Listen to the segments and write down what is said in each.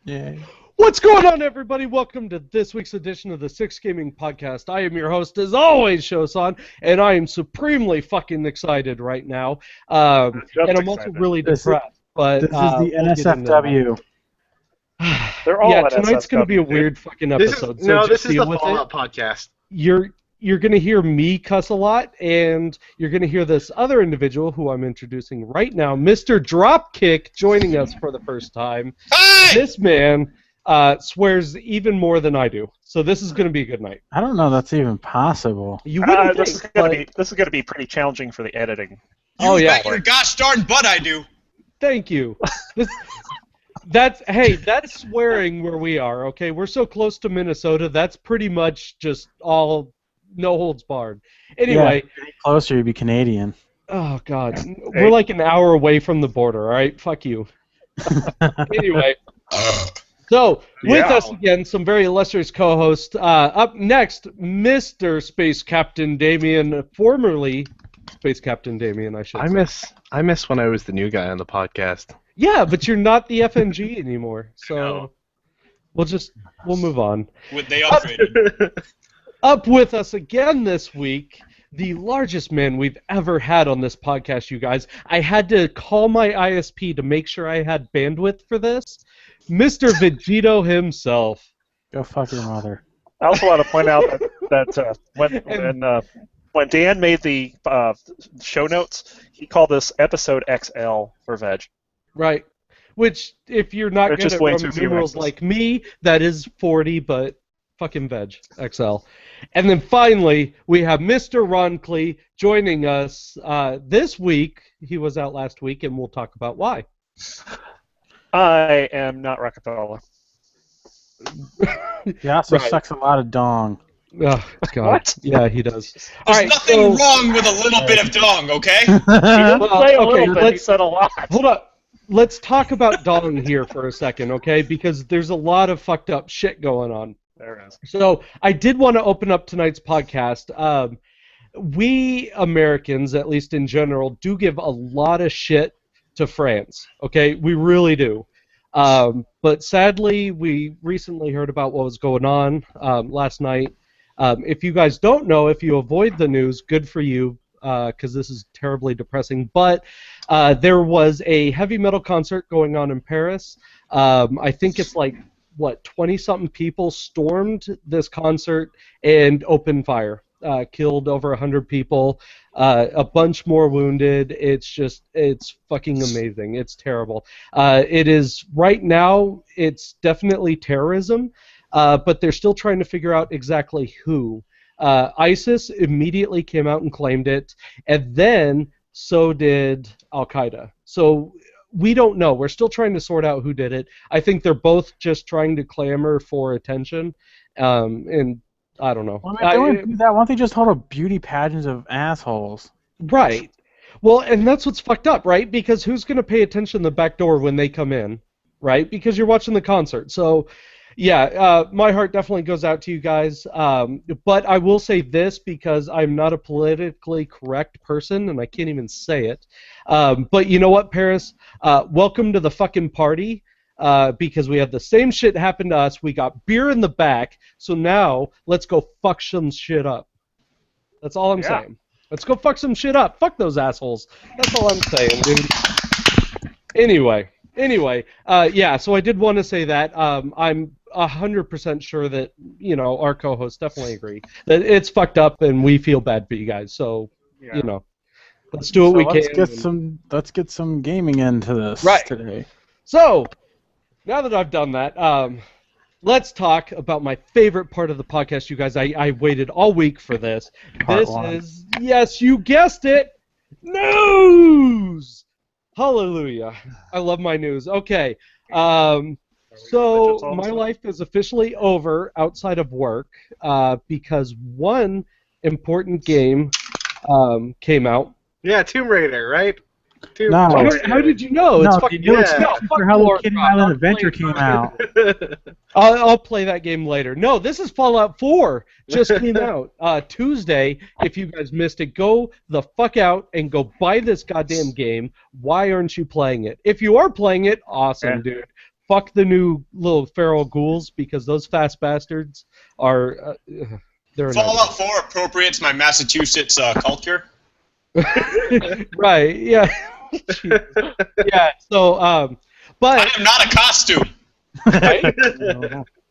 Yeah. What's going on, everybody? Welcome to this week's edition of the Six Gaming Podcast. I am your host, as always, Shosan, and I am supremely fucking excited right now. And I'm also really depressed. But This is the we'll get into that. NSFW. They're all Yeah, tonight's going to be a NSFW, dude. weird fucking episode. This is the deal with Fallout it. podcast. You're going to hear me cuss a lot, and you're going to hear this other individual who I'm introducing right now, Mr. Dropkick, joining us for the first time. Hi! This man swears even more than I do, so this is going to be a good night. I don't know if that's even possible. You wouldn't This think, is going to be pretty challenging for the editing. Oh, yeah. Bet your gosh darn butt I do. Thank you. That's swearing where we are, okay? We're so close to Minnesota, that's pretty much just all no holds barred. Anyway. Yeah, if you're closer, you'd be Canadian. Oh, God. We're like an hour away from the border, all right? Fuck you. Anyway. So, with us again, some very illustrious co-hosts. Up next, Mr. Space Captain Damien, formerly Space Captain Damien, I should say. I miss when I was the new guy on the podcast. Yeah, but you're not the FNG anymore, so we'll move on. They upgraded. Up with us again this week, the largest man we've ever had on this podcast, you guys. I had to call my ISP to make sure I had bandwidth for this. Mr. Vegito himself. Go fuck your mother. I also want to point out that when Dan made the show notes, he called this episode XL for veg. Right. Which, if you're not good at Roman numerals like me, that is 40, but fucking veg. XL. And then finally, we have Mr. Ron Klee joining us this week. He was out last week, and we'll talk about why. I am not Rockefeller. He also sucks a lot of dong. Oh, God. What? Yeah, he does. There's nothing wrong with a little bit of dong, okay? He didn't say a little bit, he said a lot. Hold on. Let's talk about dong here for a second, okay? Because there's a lot of fucked up shit going on. There it is. So I did want to open up tonight's podcast. We Americans, at least in general, do give a lot of shit to France, okay? We really do. But sadly, we recently heard about what was going on last night. If you guys don't know, if you avoid the news, good for you, because this is terribly depressing. But there was a heavy metal concert going on in Paris. I think it's like, 20-something people stormed this concert and opened fire. Killed over 100 people, a bunch more wounded. It's fucking amazing. It's terrible. It is, right now, it's definitely terrorism, but they're still trying to figure out exactly who. ISIS immediately came out and claimed it, and then so did Al-Qaeda. So we don't know. We're still trying to sort out who did it. I think they're both just trying to clamor for attention, and I don't know. Well, why don't they just hold a beauty pageant of assholes? Right. Well, and that's what's fucked up, right? Because who's going to pay attention to the back door when they come in, right? Because you're watching the concert. So, yeah, my heart definitely goes out to you guys. But I will say this, because I'm not a politically correct person, and I can't even say it. But you know what, Paris? Welcome to the fucking party. Because we had the same shit happen to us. We got beer in the back, so now let's go fuck some shit up. That's all I'm saying. Let's go fuck some shit up. Fuck those assholes. That's all I'm saying, dude. Anyway, yeah, so I did want to say that. I'm 100% sure that, our co-hosts definitely agree that it's fucked up and we feel bad for you guys, so, let's do what we can. Let's get some gaming into this today. So, now that I've done that, let's talk about my favorite part of the podcast, you guys. I waited all week for this. This is, yes, you guessed it, news! Hallelujah. I love my news. Okay, so my life is officially over outside of work because one important game came out. Yeah, Tomb Raider, right? How did you know? It's fucking Hello Kitty Island Adventure came out. I'll play that game later. No, this is Fallout 4. Just came out Tuesday. If you guys missed it, go the fuck out and go buy this goddamn game. Why aren't you playing it? If you are playing it, awesome, dude. fuck the new little feral ghouls because those fast bastards are they're a Fallout 4 appropriates my Massachusetts culture. right, yeah. Yeah, so I but am not a costume. right?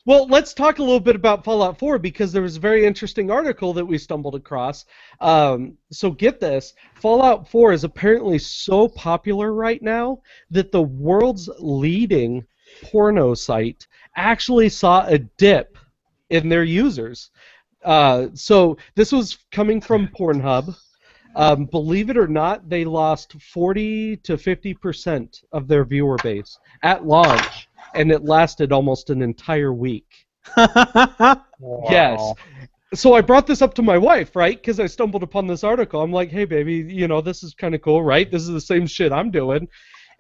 Well, let's talk a little bit about Fallout 4 because there was a very interesting article that we stumbled across. So get this, Fallout 4 is apparently so popular right now that the world's leading porno site actually saw a dip in their users. So this was coming from Pornhub. Believe it or not, they lost 40 to 50% of their viewer base at launch. And it lasted almost an entire week. Wow. Yes. So I brought this up to my wife, right? Because I stumbled upon this article. I'm like, hey, baby, this is kind of cool, right? This is the same shit I'm doing.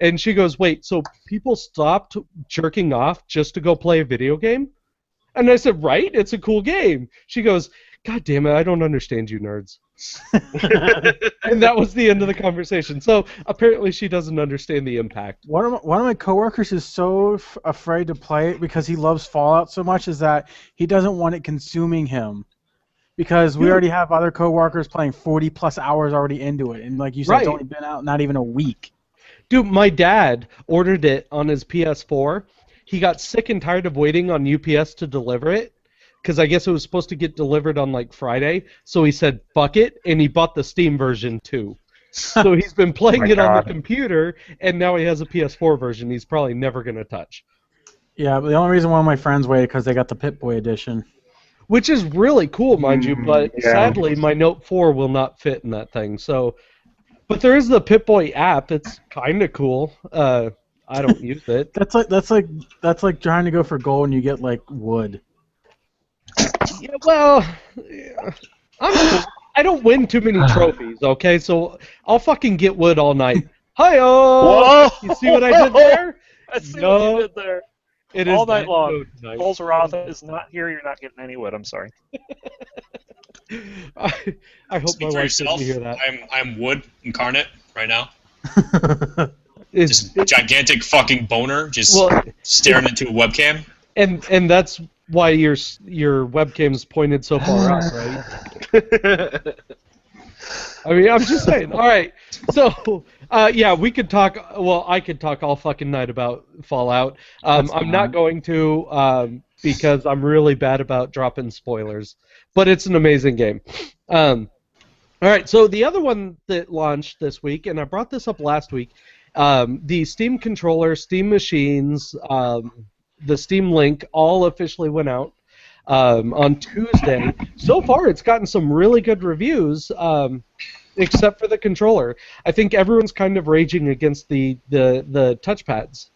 And she goes, wait, so people stopped jerking off just to go play a video game? And I said, right? It's a cool game. She goes, God damn it, I don't understand you nerds. And that was the end of the conversation. So apparently she doesn't understand the impact. One of my coworkers is so afraid to play it because he loves Fallout so much is that he doesn't want it consuming him. Because we already have other coworkers playing 40 plus hours already into it, and like you said, It's only been out not even a week. Dude, my dad ordered it on his PS4. He got sick and tired of waiting on UPS to deliver it. Because I guess it was supposed to get delivered on like Friday, so he said fuck it, and he bought the Steam version too. So he's been playing it on the computer, and now he has a PS4 version he's probably never going to touch. Yeah, but the only reason one of my friends waited because they got the Pip-Boy edition. Which is really cool, mind you, but sadly my Note 4 will not fit in that thing. So, but there is the Pip-Boy app. It's kind of cool. I don't use it. That's like trying to go for gold and you get like wood. Yeah, well, I don't win too many trophies, okay? So I'll fucking get wood all night. Hi-oh! You see what I did there? I see what you did there. It all is night long. Nice. Golzaroth is not here. You're not getting any wood. I'm sorry. I hope Speak my for wife yourself. didn't hear that. I'm wood incarnate right now. Just gigantic fucking boner, just staring into a webcam. And that's why your webcam's pointed so far up, right? I mean, I'm just saying. All right. So, yeah, we could talk. Well, I could talk all fucking night about Fallout. I'm not going to because I'm really bad about dropping spoilers. But it's an amazing game. All right. So the other one that launched this week, and I brought this up last week, the Steam controller, Steam machines, the Steam Link all officially went out on Tuesday. So far, it's gotten some really good reviews, except for the controller. I think everyone's kind of raging against the touchpads.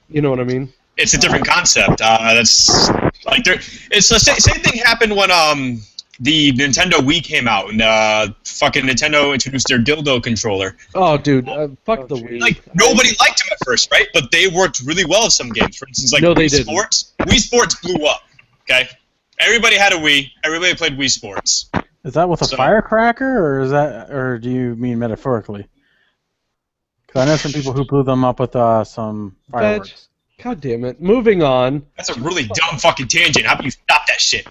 You know what I mean? It's a different concept. That's like it's the same thing happened when the Nintendo Wii came out and fucking Nintendo introduced their dildo controller. Oh, dude, fuck the Wii. Like nobody liked them at first, right? But they worked really well in some games. For instance, like Wii Sports. Wii Sports blew up. Okay, everybody had a Wii. Everybody played Wii Sports. Is that with a firecracker, or do you mean metaphorically? Because I know some people who blew them up with some fireworks. God damn it. Moving on. That's a really dumb fucking tangent. How about you stop that shit?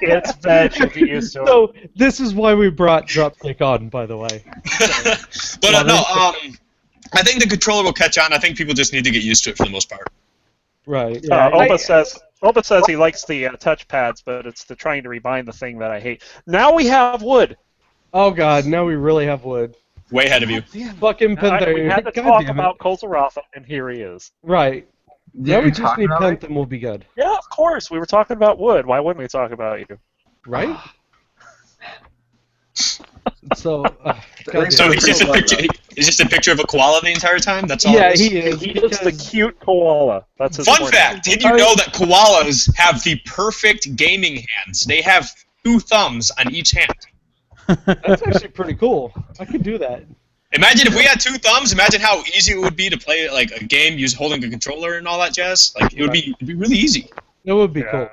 It's bad. Should get used to it. So this is why we brought Dropkick on, by the way. But I think the controller will catch on. I think people just need to get used to it for the most part. Right. Oba says he likes the touchpads, but it's the trying to rebind the thing that I hate. Now we have wood. Oh God, now we really have wood. Way ahead of you. Fucking Panther. We had to talk about Golzaroth, and here he is. Right. Now we just need Pent and we'll be good. Yeah, of course. We were talking about wood. Why wouldn't we talk about you? Right? So he's just a picture. He's just a picture of a koala the entire time. That's all. Yeah, he is. He is the cute koala. That's his Fun fact: did you know that koalas have the perfect gaming hands? They have 2 thumbs on each hand. That's actually pretty cool. I could do that. Imagine if we had 2 thumbs. Imagine how easy it would be to play like a game holding a controller and all that jazz. Like it'd be really easy. It would be cool.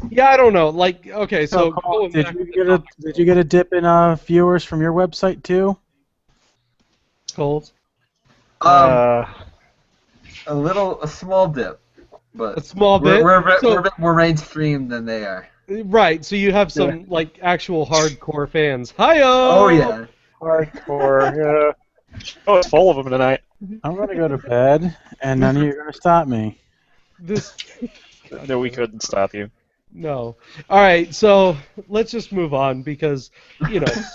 Yeah, I don't know. Like, okay, so did you get a dip in viewers from your website too? Coles? A small dip, but A small bit. we're So- a bit more mainstream than they are. Right, so you have some like actual hardcore fans. Hi-yo! Oh yeah. Hardcore. Yeah. Oh, it's full of them tonight. I'm gonna go to bed, and none of you are gonna stop me. This No, we couldn't stop you. no. All right, so let's just move on because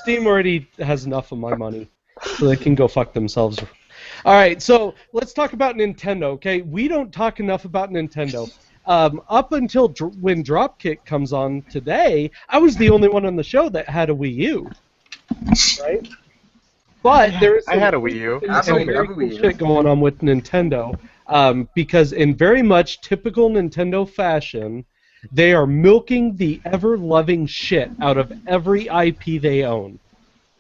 Steam already has enough of my money, so they can go fuck themselves. All right, so let's talk about Nintendo. Okay, we don't talk enough about Nintendo. Up until when Dropkick comes on today, I was the only one on the show that had a Wii U. Right? But there is I had a Wii U. some very cool shit going on with Nintendo, because in very much typical Nintendo fashion, they are milking the ever-loving shit out of every IP they own.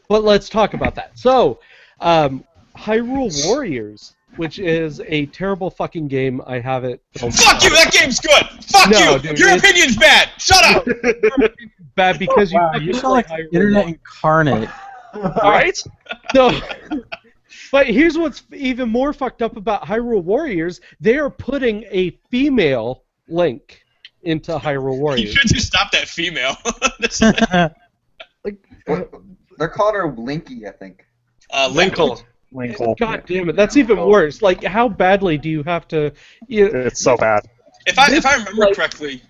But let's talk about that. So, Hyrule Warriors, which is a terrible fucking game. I have it. Fuck you! That game's good. Fuck No, you! dude, Your it's- opinion's bad. Shut up. Bad because Wow, fucking you play sound like Hyrule internet Warriors. incarnate. Right? No. But here's what's even more fucked up about Hyrule Warriors. They are putting a female Link into Hyrule You Warriors. should just stop that female. They're calling her Linky, I think. Linkle. Winkle. God damn it, that's even worse. Like, how badly do you have to... It's so bad. If I remember correctly,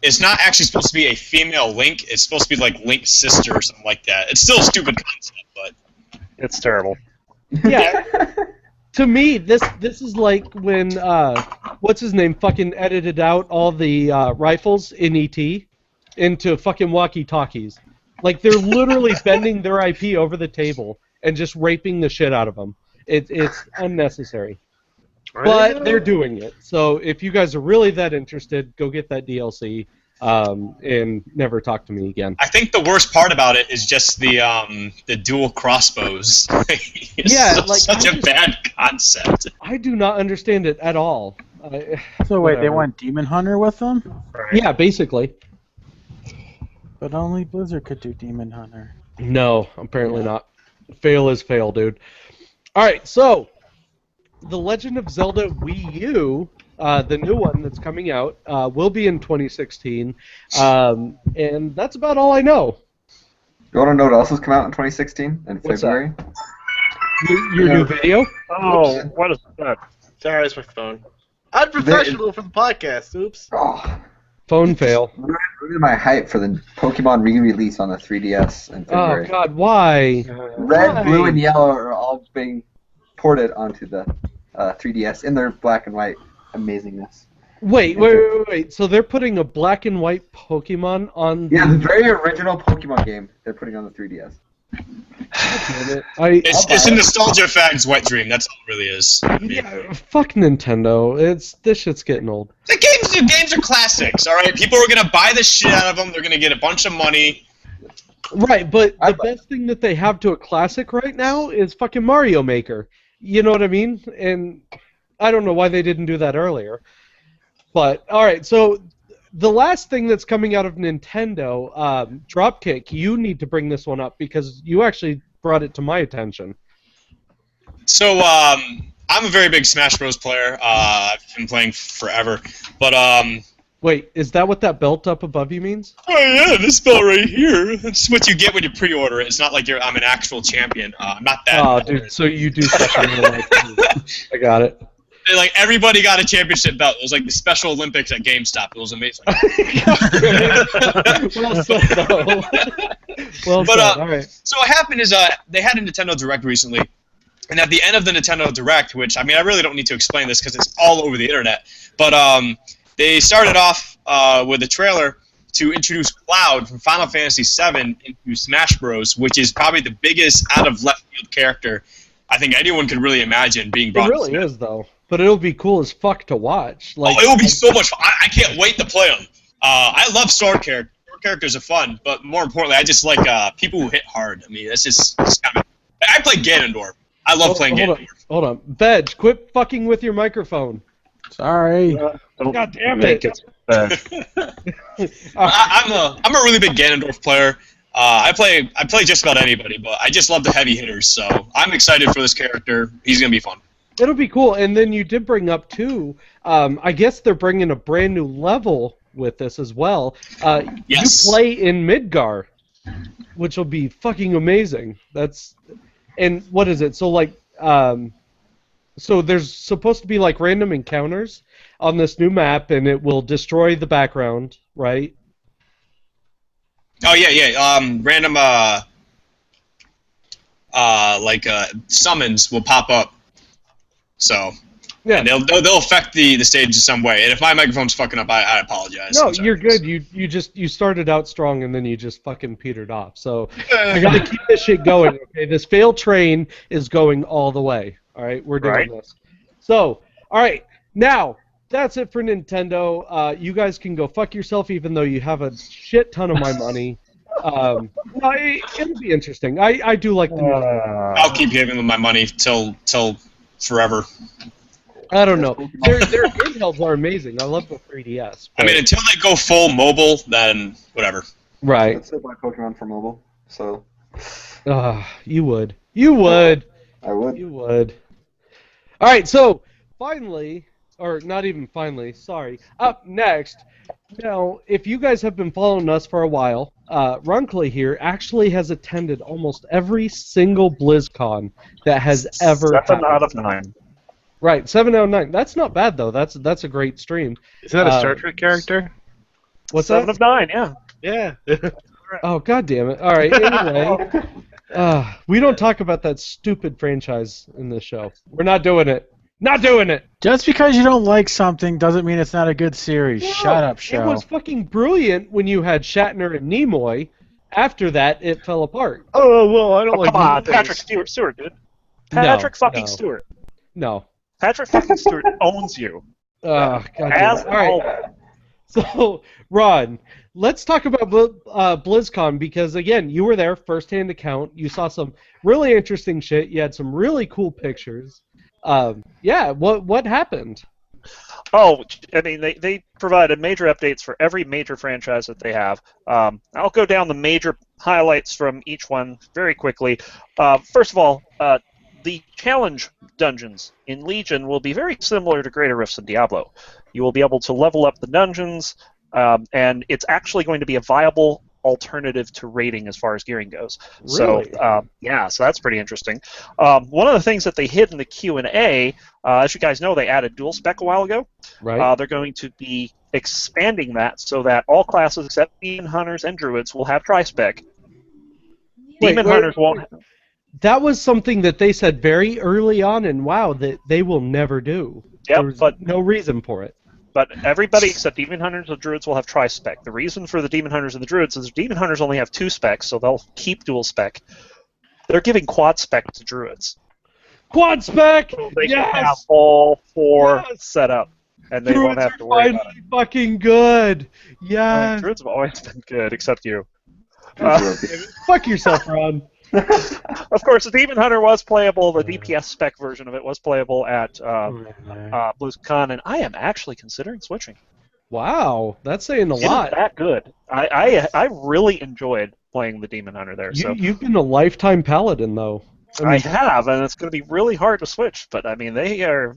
it's not actually supposed to be a female Link. It's supposed to be like Link's sister or something like that. It's still a stupid concept, but It's terrible. Yeah. To me, this is like when, what's his name, fucking edited out all the rifles in E.T. into fucking walkie-talkies. Like, they're literally bending their IP over the table and just raping the shit out of them. It's unnecessary. But they're doing it. So if you guys are really that interested, go get that DLC and never talk to me again. I think the worst part about it is just the dual crossbows. It's Yeah, like, such a bad concept. I do not understand it at all. So wait, they Whatever. want Demon Hunter with them? Right. Yeah, basically. But only Blizzard could do Demon Hunter. No, apparently not. Fail is fail, dude. All right, so The Legend of Zelda Wii U, the new one that's coming out, will be in 2016, and that's about all I know. You want to know what else has come out in 2016 in What's February? Your new video? Oh, what is that? Sorry, it's my phone. Unprofessional for the podcast. Oops. Oh, Phone fail. ruined my hype for the Pokemon re-release on the 3DS in Oh February. God, why? Red, Why? blue, and yellow are all being ported onto the 3DS in their black and white amazingness. Wait. So they're putting a black and white Pokemon on Yeah, the very original Pokemon game they're putting on the 3DS. It's a nostalgia fact's wet dream. That's all it really is. Yeah, fuck Nintendo. This shit's getting old. The games are classics. All right, people are gonna buy the shit out of them. They're gonna get a bunch of money. Right, but the I- best thing that they have to a classic right now is fucking Mario Maker. You know what I mean? And I don't know why they didn't do that earlier. But all right, so the last thing that's coming out of Nintendo, Dropkick, you need to bring this one up because you actually brought it to my attention. So I'm a very big Smash Bros. Player. I've been playing forever. But Wait, is that what that belt up above you means? oh yeah, this belt right here. That's what you get when you pre-order it. It's not like I'm an actual champion. I'm not that. Oh, dude, so you do stuff in real life too. I got it. Like everybody got a championship belt. It was like the Special Olympics at GameStop. It was amazing. Well said, though. Well But, said. All right. So what happened is they had a Nintendo Direct recently, and at the end of the Nintendo Direct, which I mean I really don't need to explain this because it's all over the internet, but they started off with a trailer to introduce Cloud from Final Fantasy VII into Smash Bros, which is probably the biggest out of left field character I think anyone could really imagine being brought. It really is, though. But it'll be cool as fuck to watch. Like, Oh, it will be so much fun. I can't wait to play them. I love sword characters. Sword characters are fun, but more importantly, I just like people who hit hard. I mean, that's just kind of... I play Ganondorf. I love playing Ganondorf. Hold on. Veg, quit fucking with your microphone. Sorry. God damn Make it. I'm a really big Ganondorf player. I play just about anybody, but I just love the heavy hitters, so I'm excited for this character. He's gonna be fun. It'll be cool. And then you did bring up too. I guess they're bringing a brand new level with this as well. Yes. You play in Midgar, which will be fucking amazing. And what is it? So like, so there's supposed to be like random encounters on this new map, and it will destroy the background, right? Oh yeah. Random summons will pop up. So Yeah. and they'll affect the stage in some way. And if my microphone's fucking up, I apologize. No, I'm sorry. you're good. You started out strong and then you just fucking petered off. So I gotta keep this shit going. Okay, this failed train is going all the way. All right, we're doing this. So, all right, now that's it for Nintendo. You guys can go fuck yourself, even though you have a shit ton of my money. No, it'll be interesting. I do like the new. I'll keep giving them my money till forever. I don't know. Their handhelds are amazing. I love the 3DS. I mean, until they go full mobile, then whatever. Right. Let's say buy Pokemon for mobile. So. You would. You would. I would. You would. All right, so finally, or not even finally, sorry, up next. Now, if you guys have been following us for a while, Runckley here actually has attended almost every single BlizzCon that has ever happened. 7 out of 9. Right, 7 out of 9. That's not bad, though. That's a great stream. Is that a Star Trek character? What's 7 that? of 9, yeah. Yeah. Oh, God damn it. All right, anyway. We don't talk about that stupid franchise in this show. We're not doing it. Not doing it. Just because you don't like something doesn't mean it's not a good series. No, Shut up, show. It was fucking brilliant when you had Shatner and Nimoy. After that, it fell apart. Oh, well, I don't like Come on, these Patrick things. Stewart, dude. No, Patrick fucking no. Stewart. No. Patrick fucking Stewart owns you. God damn As it. All right. always. So, Ron, let's talk about BlizzCon because, again, you were there, first-hand account. You saw some really interesting shit. You had some really cool pictures. Yeah, what happened? Oh, I mean, they provided major updates for every major franchise that they have. I'll go down the major highlights from each one very quickly. First of all, the challenge dungeons in Legion will be very similar to Greater Rifts and Diablo. You will be able to level up the dungeons, and it's actually going to be a viable alternative to raiding as far as gearing goes. Really? So, so that's pretty interesting. One of the things that they hid in the Q&A, as you guys know, they added dual spec a while ago. Right. They're going to be expanding that so that all classes except Demon Hunters and Druids will have tri-spec. Demon Hunters won't. That was something that they said very early on in WoW that they will never do. Yep, There was but no reason for it. But everybody except Demon Hunters and Druids will have tri-spec. The reason for the Demon Hunters and the Druids is Demon Hunters only have 2 specs, so they'll keep dual spec. They're giving quad spec to Druids. Quad spec! So they Yes! can have all 4 Yes! set up, and they Druids won't have are to worry about finally fucking good! it. Yes! Druids have always been good, except you. Fuck yourself, Ron. Of course, the Demon Hunter was playable. The DPS spec version of it was playable at BlizzCon, and I am actually considering switching. Wow, that's saying a It is lot. that good. I really enjoyed playing the Demon Hunter there. You've been a lifetime paladin, though. I have, and it's going to be really hard to switch. But I mean, they are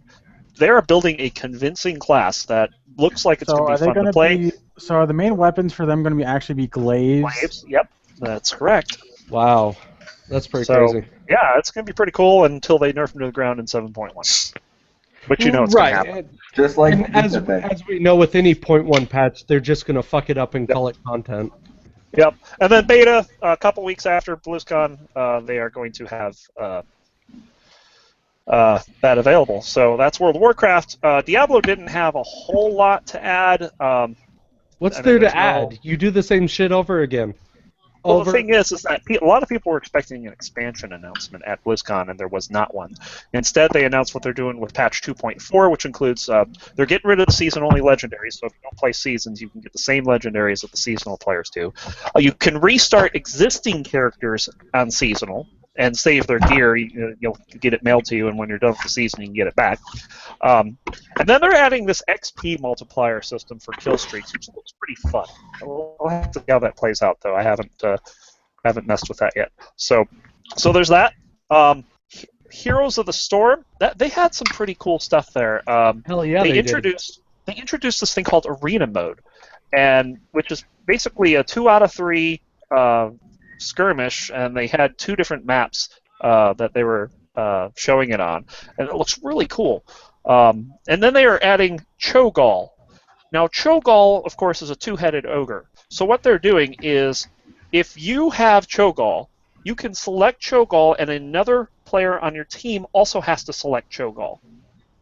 building a convincing class that looks like it's So going are to be they fun to play. So are the main weapons for them going to be actually be glaives? Waves, yep, that's correct. Wow, that's pretty So crazy. yeah, it's going to be pretty cool until they nerf them to the ground in 7.1. But you know it's going to happen. Just like And as we know with any 0.1 patch, they're just going to fuck it up and call it content. Yep. And then beta, a couple weeks after BlizzCon, they are going to have that available. So that's World of Warcraft. Diablo didn't have a whole lot to add. What's I mean, there to there's no- add? You do the same shit over again. Well, the thing is that a lot of people were expecting an expansion announcement at BlizzCon, and there was not one. Instead, they announced what they're doing with patch 2.4, which includes they're getting rid of the season-only legendaries. So if you don't play seasons, you can get the same legendaries that the seasonal players do. You can restart existing characters on seasonal and save their gear. You'll get it mailed to you, and when you're done with the season, you can get it back. And then they're adding this XP multiplier system for kill streaks, which looks pretty fun. I'll have to see how that plays out, though. I haven't messed with that yet. So there's that. Heroes of the Storm, they had some pretty cool stuff there. Hell yeah, they introduced this thing called Arena Mode, and which is basically a 2 out of 3 skirmish, and they had 2 different maps that they were showing it on, and it looks really cool. And then they are adding Cho'Gall. Now, Cho'Gall, of course, is a 2-headed ogre. So what they're doing is, if you have Cho'Gall, you can select Cho'Gall, and another player on your team also has to select Cho'Gall.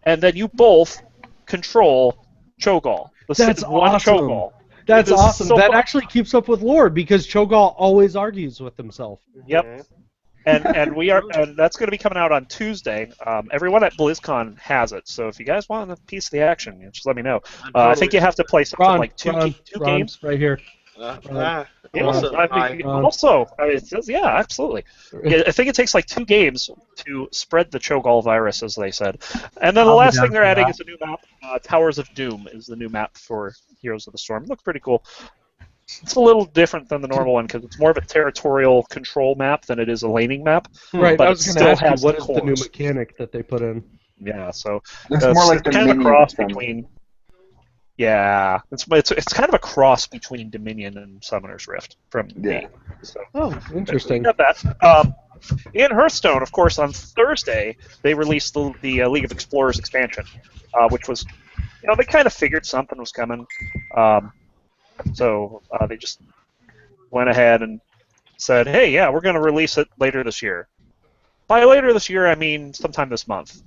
And then you both control Cho'Gall. That's one awesome. Cho'Gall. That's awesome. So that fun. actually keeps up with lore because Cho'Gall always argues with himself. Yep. And that's going to be coming out on Tuesday. Everyone at BlizzCon has it, so if you guys want a piece of the action, just let me know. I think you have to play something like two games right here. It says, yeah, absolutely. I think it takes like 2 games to spread the Cho'Gall virus, as they said. And then the last thing they're adding is a new map. Towers of Doom is the new map for Heroes of the Storm. It looks pretty cool. It's a little different than the normal one because it's more of a territorial control map than it is a laning map. Right, but I was going to ask you, what is the new mechanic that they put in? Yeah, so It's more like the kind of a Dominion cross from- between. Yeah, it's kind of a cross between Dominion and Summoner's Rift from me. So Oh, interesting. got that. In Hearthstone, of course, on Thursday they released the League of Explorers expansion, which was, they kind of figured something was coming. So they just went ahead and said, hey, yeah, we're going to release it later this year. By later this year, I mean sometime this month.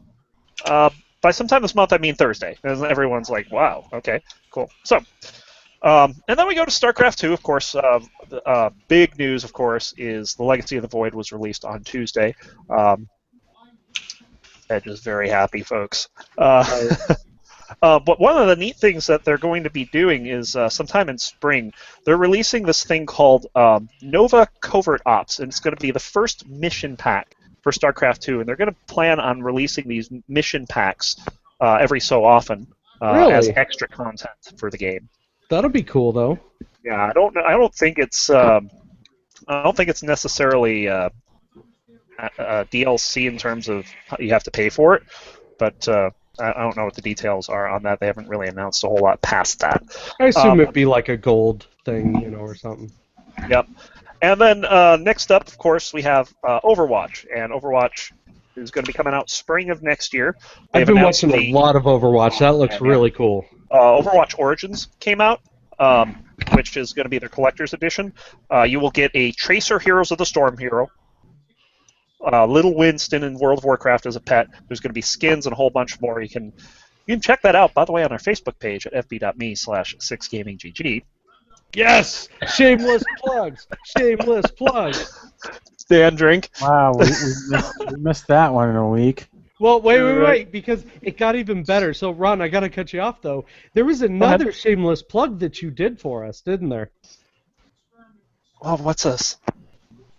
By sometime this month, I mean Thursday. And everyone's like, wow, okay, cool. So, and then we go to StarCraft 2, of course. Big news, of course, is The Legacy of the Void was released on Tuesday. Edge is very happy, folks. But one of the neat things that they're going to be doing is sometime in spring, they're releasing this thing called Nova Covert Ops, and it's going to be the first mission pack for StarCraft 2, and they're going to plan on releasing these mission packs every so often as extra content for the game. That'll be cool, though. Yeah, I don't think it's necessarily a DLC in terms of you have to pay for it, but I don't know what the details are on that. They haven't really announced a whole lot past that. I assume it'd be like a gold thing, or something. Yep. And then next up, of course, we have Overwatch, and Overwatch is going to be coming out spring of next year. I've been watching a lot of Overwatch. That looks really cool. Overwatch Origins came out, which is going to be their collector's edition. You will get a Tracer Heroes of the Storm hero, Little Winston in World of Warcraft as a pet. There's going to be skins and a whole bunch more. You can check that out, by the way, on our Facebook page at fb.me/6gaminggg. Yes! Shameless plugs! Shameless plugs! Stand drink. Wow, we missed that one in a week. Well, wait, because it got even better. So, Ron, I got to cut you off, though. There was another shameless plug that you did for us, didn't there? Oh, what's this?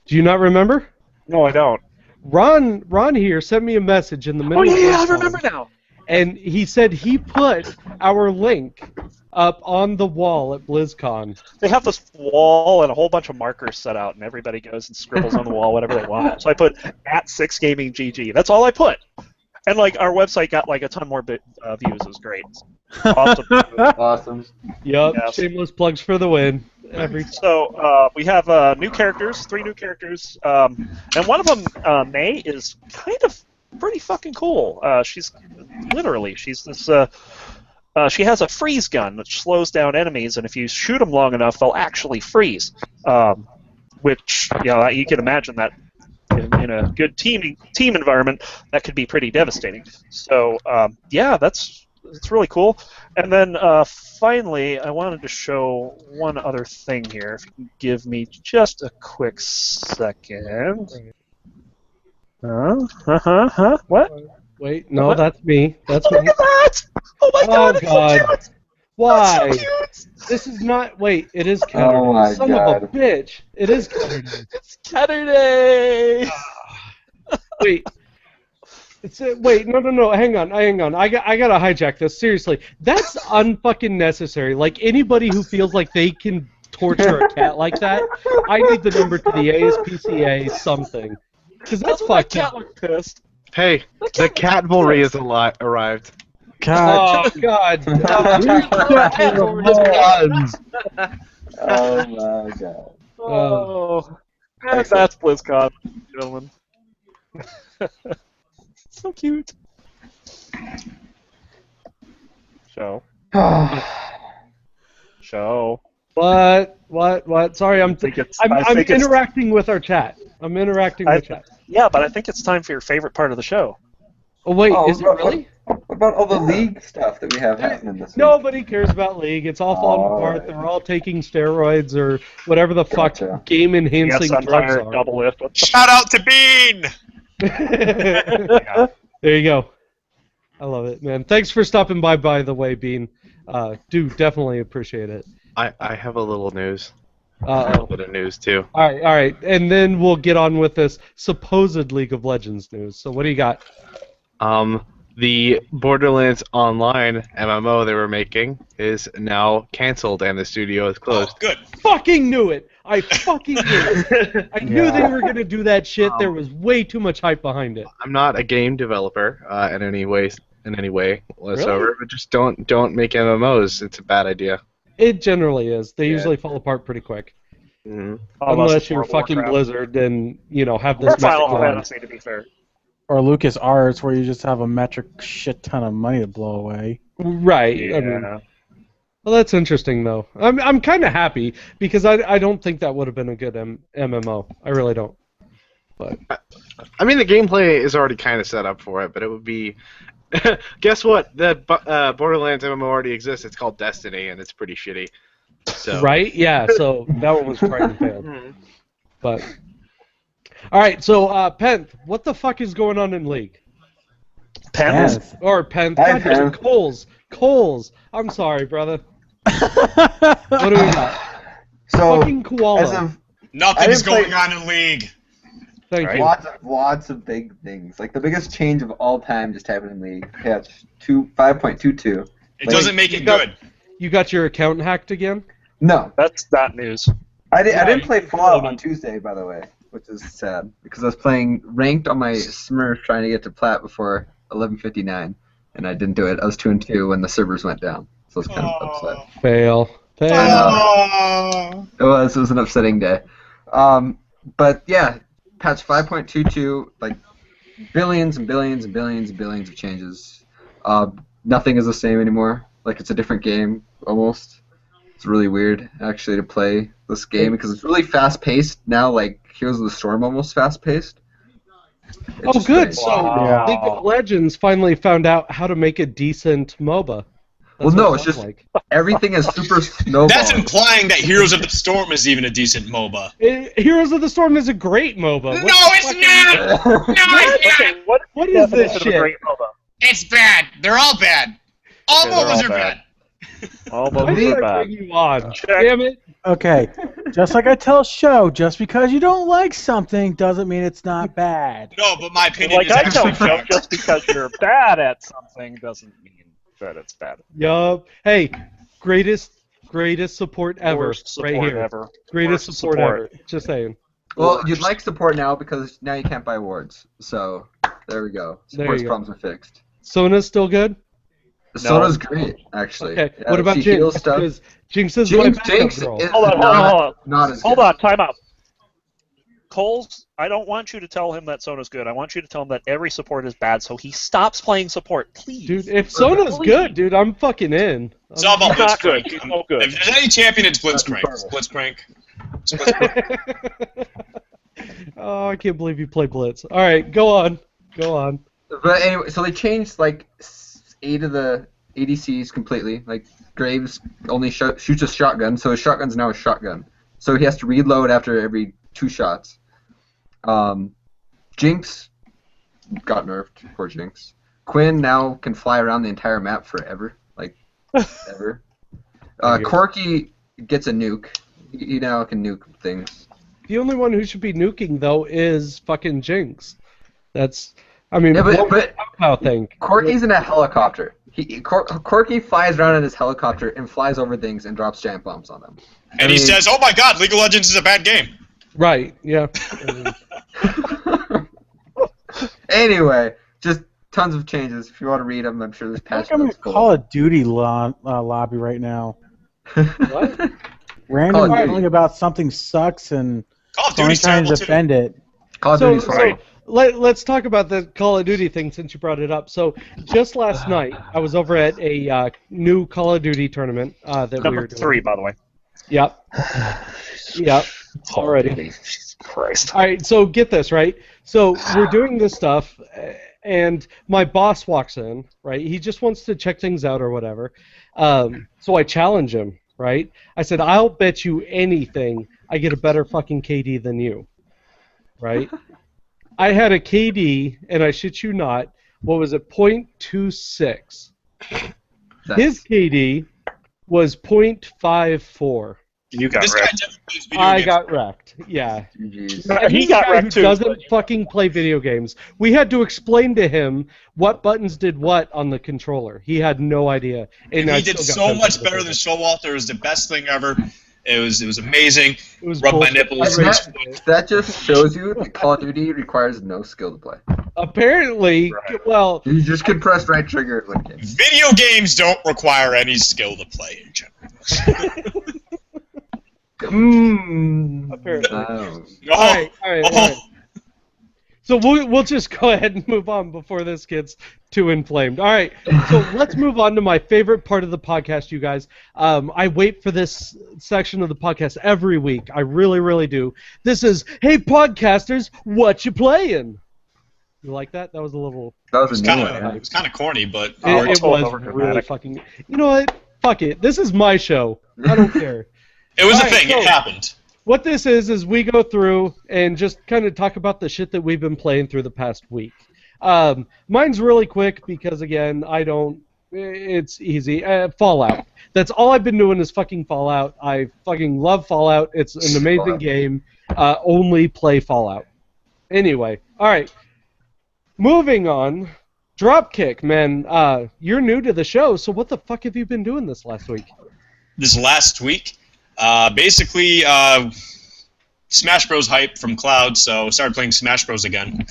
Do you not remember? No, I don't. Ron here sent me a message in the middle of the I remember now. And he said he put our link up on the wall at BlizzCon. They have this wall and a whole bunch of markers set out, and everybody goes and scribbles on the wall whatever they want. So I put @6gaminggg. That's all I put. And our website got a ton more views. It was great. Awesome. Awesome. Yup, Yes. shameless plugs for the win. So we have new characters, 3 new characters, and one of them, May, is kind of pretty fucking cool. She's this. She has a freeze gun which slows down enemies, and if you shoot them long enough, they'll actually freeze. Which you can imagine that in a good team environment, that could be pretty devastating. So it's really cool. And then finally, I wanted to show one other thing here. If you can give me just a quick second. What? Wait, no, What? that's me. That's me. Look at that! Oh my God! It's God. so cute! Why? That's so cute! This is not. Wait, it is Cutter. Oh my Son God. of a bitch. It is Cutter. It's Saturday! Wait. Wait, no, hang on. I gotta hijack this. Seriously, that's unfucking necessary. Like, anybody who feels like they can torture a cat like that, I need the number to the ASPCA something. Because that's My fucked cat up. looked pissed. Hey, the Catvalry has arrived. God. Oh God! Oh my god. Oh, that's BlizzCon, gentlemen. So cute. Show. What? Sorry, I'm I think it's interacting with our chat. I'm interacting with chat. Yeah, but I think it's time for your favorite part of the show. Oh wait, Oh, is it really? What about all the league stuff that we have happening this week? Nobody cares about League. It's all falling apart. right. They're all taking steroids or whatever the Gotcha. fuck game-enhancing Yes, drugs Empire are. double lift. What the Shout out to Bean! Yeah. There you go. I love it, man. Thanks for stopping by the way, Bean. Do definitely appreciate it. I have a little news. A little bit of news too. All right, and then we'll get on with this supposed League of Legends news. So what do you got? The Borderlands Online MMO they were making is now canceled and the studio is Oh, closed. good. Fucking knew it. I fucking knew it. I knew they were gonna do that shit. There was way too much hype behind it. I'm not a game developer in any way whatsoever, but just don't make MMOs. It's a bad idea. It generally is. They usually fall apart pretty quick. Mm-hmm. Unless you're World of fucking Warcraft. Blizzard and, have Or this Final message on. Fantasy, to be fair. Or Lucas Arts, where you just have a metric shit ton of money to blow away. Right. Yeah. I mean, well, that's interesting, though. I'm kind of happy because I don't think that would have been a good MMO. I really don't. But I mean, the gameplay is already kind of set up for it, but it would be. Guess what? The Borderlands MMO already exists. It's called Destiny, and it's pretty shitty. So. right? Yeah. So that one was quite failed. But all right. So Penth, what the fuck is going on in League? Penth? Or Penth? Hi, God, there's Penth. Coles. I'm sorry, brother. What do we got? So, Fucking koala. as of Nothing's didn't play- going on in League. Thank Right. you. lots of big things. Like the biggest change of all time just happened in League. Patch 5.22. It Like, doesn't make it good. You got your account hacked again? No, That's not news. I didn't play Fallout on Tuesday, by the way, which is sad because I was playing ranked on my Smurf trying to get to plat before 11:59, and I didn't do it. I was 2-2 when the servers went down, so I was kind of upset. Fail. Oh. It was an upsetting day. But yeah, patch 5.22, like billions and billions and billions and billions of changes. Nothing is the same anymore. Like it's a different game almost. It's really weird actually to play this game because it's really fast paced now. Like Heroes of the Storm almost fast paced. Oh, good. So Wow. League of Legends finally found out how to make a decent MOBA. Well, That's no, what it's it just sounds like. everything is super snowball. That's implying that Heroes of the Storm is even a decent MOBA. Heroes of the Storm is a great MOBA. What No, the it's fuck- not! No, it's not! Okay, what What is this definition of a shit? great MOBA? It's bad. They're all bad. All Okay, they're MOBAs all are bad. bad. All Why MOBAs did are I bad. bring you on? Check. Damn it. Okay, just like I tell Show, just because you don't like something doesn't mean it's not bad. No, but my opinion Like is I tell actually Joe, correct. just because you're bad at something doesn't mean that it's bad. Yup. Hey, greatest support ever. Worst support right here. ever. Greatest Worst support support. ever. Just saying. Well, you'd like support now because now you can't buy wards. So there we go. There Support's you go. problems are fixed. Sona's still good? Sona's great, actually. Okay. Yeah, What about she Jinx? heals stuff. Because Jinx is Jinx, my backup Jinx girl. is Hold on, not as Hold good. on, time out. Coles, I don't want you to tell him that Sona's good. I want you to tell him that every support is bad, so he stops playing support, please. Dude, if Sona's good, dude, I'm fucking in. It's all about He's not good. Blitzcrank. He's no good. If there's any champion, it's Blitzcrank. It's Blitzcrank. It's Blitzcrank. Oh, I can't believe you play Blitz. All right, go on. Go on. But anyway, so they changed like 8 of the ADCs completely. Like Graves only shoots a shotgun, so his shotgun's now a shotgun. So he has to reload after every 2 shots. Jinx got nerfed. Poor Jinx. Quinn now can fly around the entire map forever, like ever. Corki gets a nuke. He now can nuke things. The only one who should be nuking, though, is fucking Jinx. That's, I mean, Yeah, what but how thing? Corki's in a helicopter. Corki flies around in his helicopter and flies over things and drops giant bombs on them. And he says, "Oh my God, League of Legends is a bad game." Right, yeah. Anyway, just tons of changes. If you want to read them, I'm sure there's I feel patch like I'm in a notes full Call of of Duty lobby right now. What? Call Random of Duty. yelling about something sucks and Call of Tony Duty's trying to terrible too. defend it. Call of So, Duty's fine. let's talk about the Call of Duty thing since you brought it up. So just last night, I was over at a new Call of Duty tournament that we Number were doing. 3, by the way. Yep. Yep. Already. Jesus Christ. All right, so get this, right? So we're doing this stuff, and my boss walks in, right? He just wants to check things out or whatever. So I challenge him, right? I said, I'll bet you anything I get a better fucking KD than you, right? I had a KD, and I shit you not, what was it, 0.26. His KD was 0.54. You got This guy wrecked. never plays video I games. got wrecked, yeah. GG's. And He he's got a guy wrecked who too. doesn't fucking play video games. We had to explain to him what buttons did what on the controller. He had no idea. And I He did still got so sent much to the better prison. than Showalter. It was the best thing ever. It was amazing. It was Rub my bullshit. nipples. That just shows you that Call of Duty requires no skill to play. Apparently, Right. well, You just can press right trigger and win games. Video games don't require any skill to play in general. apparently. Oh. All right. Oh. So we'll just go ahead and move on before this gets too inflamed. All right, so let's move on to my favorite part of the podcast, you guys. I wait for this section of the podcast every week. I really, really do. This is, hey, podcasters, what you playing? You like that? That was a little... That It was was a new kind one. of it was kind of corny, but It total was overdramatic. really fucking... You know what? Fuck it. This is my show. I don't care. it was All a right, thing. so- It happened. What this is we go through and just kind of talk about the shit that we've been playing through the past week. Mine's really quick because, again, it's easy. Fallout. That's all I've been doing is fucking Fallout. I fucking love Fallout. It's an amazing game. Only play Fallout. Anyway, all right. Moving on. Dropkick, man. You're new to the show, so what the fuck have you been doing this last week? This last week, basically, Smash Bros. Hype from Cloud, so started playing Smash Bros. Again.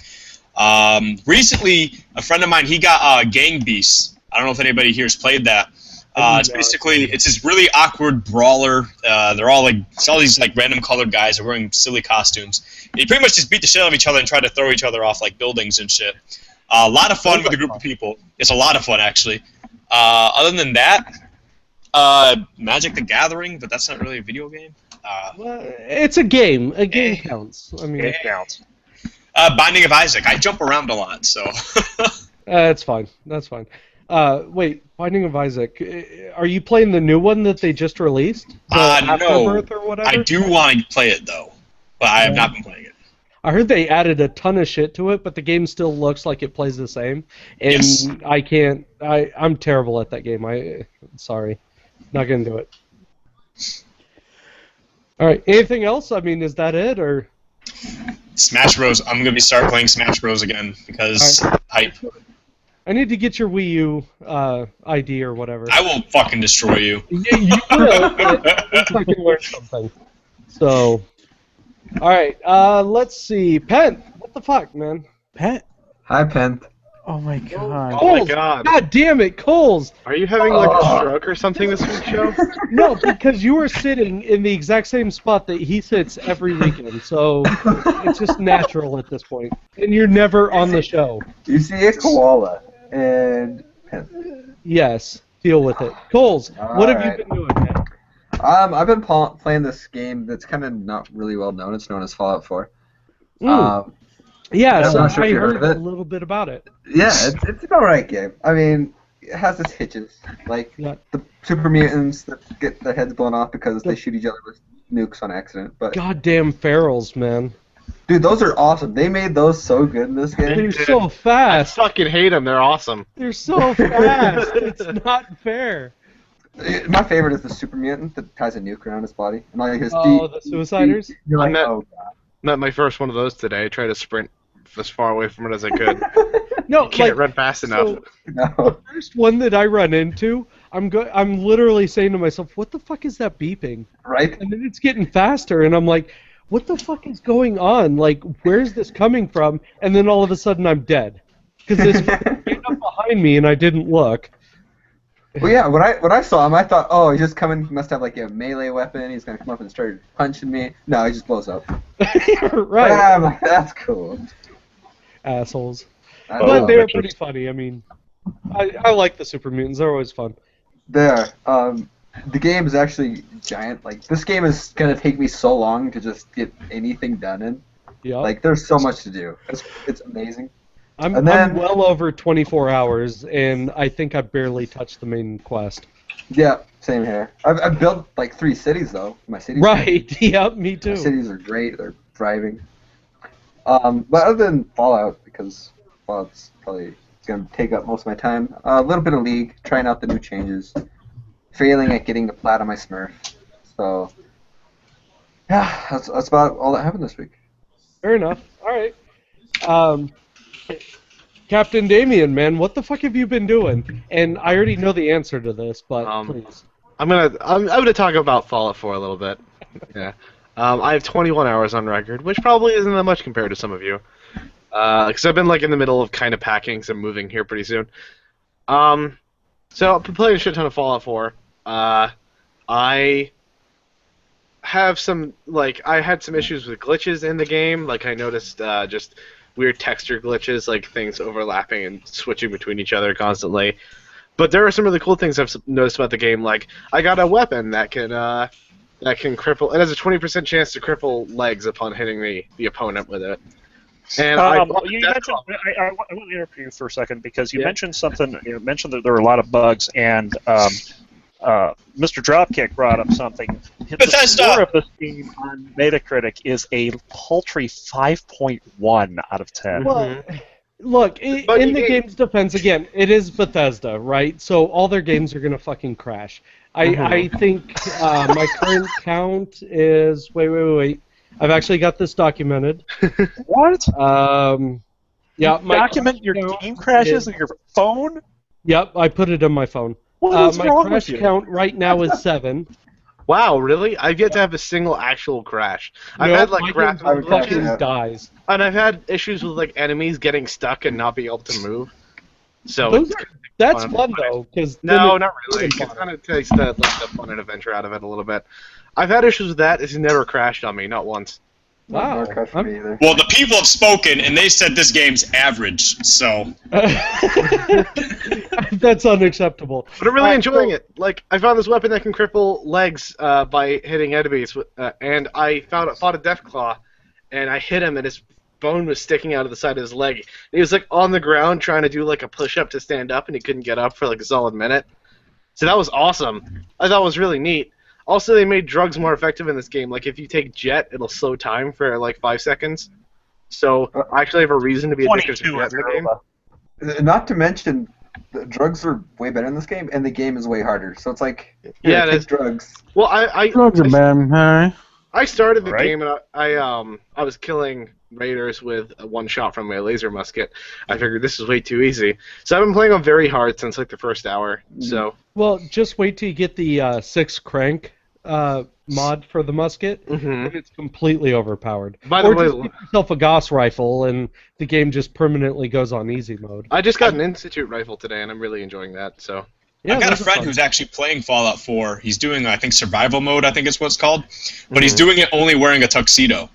Recently, a friend of mine, he got Gang Beasts. I don't know if anybody here has played that. It's basically, it's this really awkward brawler. They're all it's all these like random colored guys are wearing silly costumes. And you pretty much just beat the shit out of each other and try to throw each other off like buildings and shit. A lot of fun with a group of people. It's a lot of fun actually. Other than that, Magic the Gathering, but that's not really a video game. Well, it's a game. A game counts. I mean, It counts. Binding of Isaac. I jump around a lot, so. that's fine. That's fine. Wait, Binding of Isaac. Are you playing the new one that they just released? The No. Afterbirth or whatever? I do want to play it though, but I have not been playing it. I heard they added a ton of shit to it, but the game still looks like it plays the same. And Yes. I can't. I'm terrible at that game. Sorry, not gonna do it. All right. Anything else? I mean, is that it or? Smash Bros. I'm gonna start playing Smash Bros. Again because hype. I need to get your Wii U ID or whatever. I will fucking destroy you. Yeah, you will. But at least I can learn something. So, all right. Let's see. Pen. What the fuck, man? Pet? Hi, Pen. Oh my god. Oh my Coles. God. God damn it, Coles. Are you having like a stroke or something this week, Joe? No, because you were sitting in the exact same spot that he sits every weekend, so it's just natural at this point. And you're never on the show. You see a koala and Pen. Yes, deal with it. Coles, what have Alright. you been doing, man? I've been playing this game that's kind of not really well known. It's known as Fallout 4. Yeah, I'm so not sure if I you heard heard of it. a little bit about it. Yeah, it's an alright game. I mean, it has its hitches. Like, Yeah. the super mutants that get their heads blown off because they shoot each other with nukes on accident. But, Goddamn ferals, man. dude, those are awesome. They made those so good in this game. They're so I fast. fucking hate them. They're awesome. They're so fast. It's not fair. My favorite is the super mutant that ties a nuke around his body. And like his Oh, the Suiciders? You're like, I'm not- oh god. Met my first one of those today. I tried to sprint as far away from it as I could. No, Can't run fast enough. so- No. The first one that I run into, I'm literally saying to myself, what the fuck is that beeping? Right? And then it's getting faster, and I'm like, what the fuck is going on? Like, where's this coming from? And then all of a sudden I'm dead. because this came up behind me and I didn't look. Well, yeah, when I saw him, I thought, oh, he's just coming. He must have like a melee weapon. He's gonna come up and start punching me. No, he just blows up. Right. Ah, I'm like, that's cool. Assholes. I But love they it. were pretty funny. I mean, I like the Super Mutants. They're always fun. There. The game is actually giant. Like, this game is gonna take me so long to just get anything done in. Yeah. Like, there's so much to do. It's amazing. I'm well over 24 hours, and I think I barely touched the main quest. Yeah, same here. I've built like 3 cities though. My cities. Right. Yep. Me too. My cities are great. They're thriving. But other than Fallout, because Fallout's probably gonna take up most of my time. A little bit of League, trying out the new changes, failing at getting the plat on my Smurf. So yeah, that's about all that happened this week. Fair enough. All right. Captain Damien, man, what the fuck have you been doing? And I already know the answer to this, but please. I'm gonna talk about Fallout 4 a little bit. Yeah. I have 21 hours on record, which probably isn't that much compared to some of you. Because I've been like in the middle of kind of packing, so I'm moving here pretty soon. So I've been playing a shit ton of Fallout 4. I have some I had some issues with glitches in the game. Like I noticed just weird texture glitches, like things overlapping and switching between each other constantly. But there are some really cool things I've noticed about the game. Like I got a weapon that can cripple. It has a 20% chance to cripple legs upon hitting the opponent with it. And you mentioned, I want to interrupt you for a second because you mentioned something. You mentioned that there were a lot of bugs, and Mr. Dropkick brought up something. Bethesda! The score of this game on Metacritic is a paltry 5.1 out of 10. Well, look, in the game's defense, again, it is Bethesda, right? So all their games are gonna fucking crash. I think my current count is wait. I've actually got this documented. What? Yeah, Document your game crashes on your phone? Yep, I put it on my phone. What is my wrong crash with you? count right now is 7. Wow, really? I've yet to have a single actual crash. I've had my graphical game fucking glitches, dies. and I've had issues with enemies getting stuck and not being able to move. So That's fun though, because no, not really. It kind of takes the fun and adventure out of it a little bit. I've had issues with that. It's never crashed on me, not once. Wow. Not crashed for me either. Well, the people have spoken, and they said this game's average, so... That's unacceptable. But I'm really enjoying it. Like, I found this weapon that can cripple legs by hitting enemies, and I fought a Deathclaw, and I hit him, and his bone was sticking out of the side of his leg. He was, on the ground trying to do, a push-up to stand up, and he couldn't get up for, a solid minute. So that was awesome. I thought it was really neat. Also, they made drugs more effective in this game. Like, if you take Jet, it'll slow time for, 5 seconds. So, I actually have a reason to be addicted to Jet in the game. Not to mention, the drugs are way better in this game, and the game is way harder. So it's like, Yeah, take drugs. Well, Drugs are bad, hey? I started the Right. game, and I was killing raiders with one shot from my laser musket. I figured this is way too easy. So I've been playing on very hard since, the first hour. So... Well, just wait till you get the 6 crank mod for the musket, and it's completely overpowered. By the way, just get yourself a Gauss rifle, and the game just permanently goes on easy mode. I just got an Institute rifle today, and I'm really enjoying that. So Yeah, I've got a those are friend fun. who's actually playing Fallout 4. He's doing, I think, survival mode, I think is what it's called. But he's doing it only wearing a tuxedo.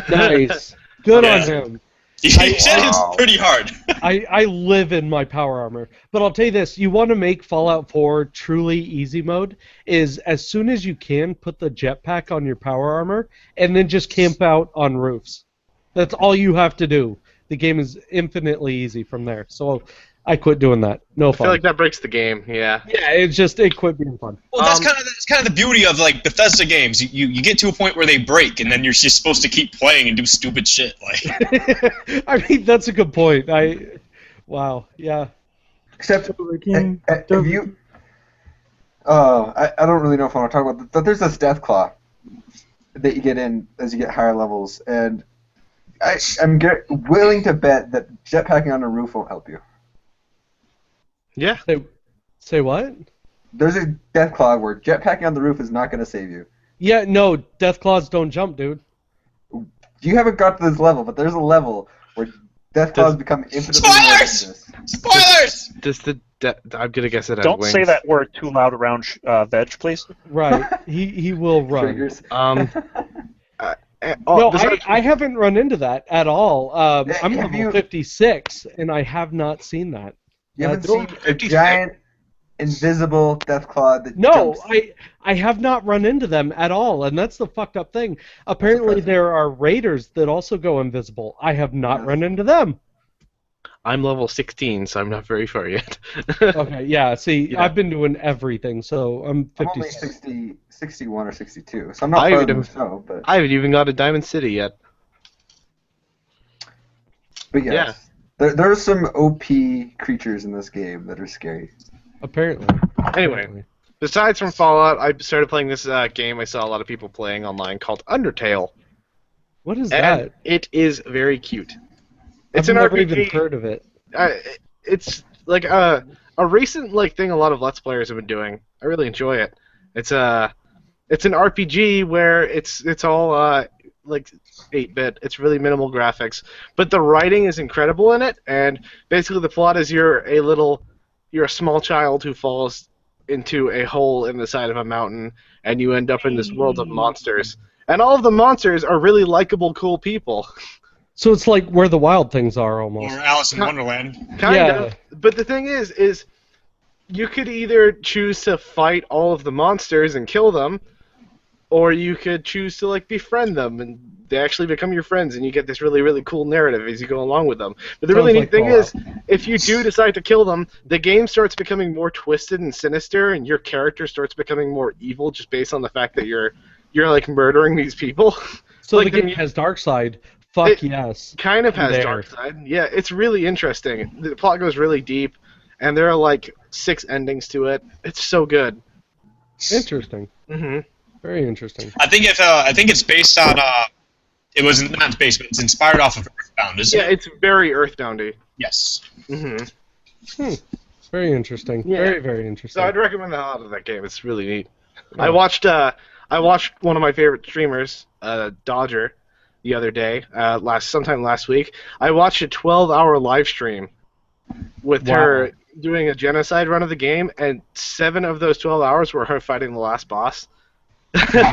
Nice. Good Yeah. on him. He said it's pretty hard. I live in my power armor. But I'll tell you this, you want to make Fallout 4 truly easy mode, is as soon as you can, put the jetpack on your power armor, and then just camp out on roofs. That's all you have to do. The game is infinitely easy from there. So I quit doing that. No I fun. feel like that breaks the game. Yeah. Yeah, it quit being fun. Well, that's kind of the beauty of Bethesda games. You get to a point where they break, and then you're just supposed to keep playing and do stupid shit. I mean, that's a good point. Wow, yeah. Except, have you... I don't really know if I want to talk about this, but there's this Deathclaw that you get in as you get higher levels, and I'm willing to bet that jetpacking on a roof won't help you. Yeah. Say what? There's a Deathclaw where jetpacking on the roof is not going to save you. Yeah, no, Deathclaws don't jump, dude. You haven't got to this level, but there's a level where Deathclaws become infinitely more Spoilers! dangerous. Spoilers! I'm gonna guess it has Don't wings. say that word too loud around Veg, please. Right. He will run. Triggers. No, besides- I haven't run into that at all. I'm Have level you- 56, and I have not seen that. You haven't That's- seen a 56? giant invisible Deathclaw that No, jumps. I have not run into them at all, and that's the fucked up thing. Apparently, surprising. there are raiders that also go invisible. I have not Yes. run into them. I'm level 16, so I'm not very far yet. Okay, yeah. See, Yeah. I've been doing everything, so I'm I'm only 56. 61 or 62, so I'm not I far would than have- so, but I haven't even got to Diamond City yet. yes. There are some OP creatures in this game that are scary. Apparently. Anyway, besides from Fallout, I started playing this game I saw a lot of people playing online called Undertale, What is and that? it is very cute. It's I've an never RPG. even heard of it. It's like a recent thing a lot of Let's Players have been doing. I really enjoy it. It's an RPG where it's all like 8-bit. It's really minimal graphics, but the writing is incredible in it. And basically, the plot is you're a small child who falls into a hole in the side of a mountain, and you end up in this world of monsters. And all of the monsters are really likable, cool people. So it's like where the wild things are Or almost. Alice in Wonderland. Kind Yeah. of. But the thing is you could either choose to fight all of the monsters and kill them, or you could choose to befriend them, and they actually become your friends, and you get this really, really cool narrative as you go along with them. But the really Sounds neat like thing Fallout. is, if you do decide to kill them, the game starts becoming more twisted and sinister, and your character starts becoming more evil just based on the fact that you're murdering these people. So like the the game mu- has dark side. Fuck yes. Kind of has There. dark side. Yeah, it's really interesting. The plot goes really deep, and there are 6 endings to it. It's so good. Interesting. Hmm Very interesting. I think it's based on it was not based, but it's inspired off of Earthbound, isn't Yeah, it? it's very Earthboundy. Yes. Hmm Very interesting. Yeah. Very, very interesting. So I'd recommend the hell out of that game. It's really neat. I watched one of my favorite streamers, Dodger, the other day, sometime last week. I watched a 12-hour live stream with Wow. her doing a genocide run of the game, and 7 of those 12 hours were her fighting the last boss.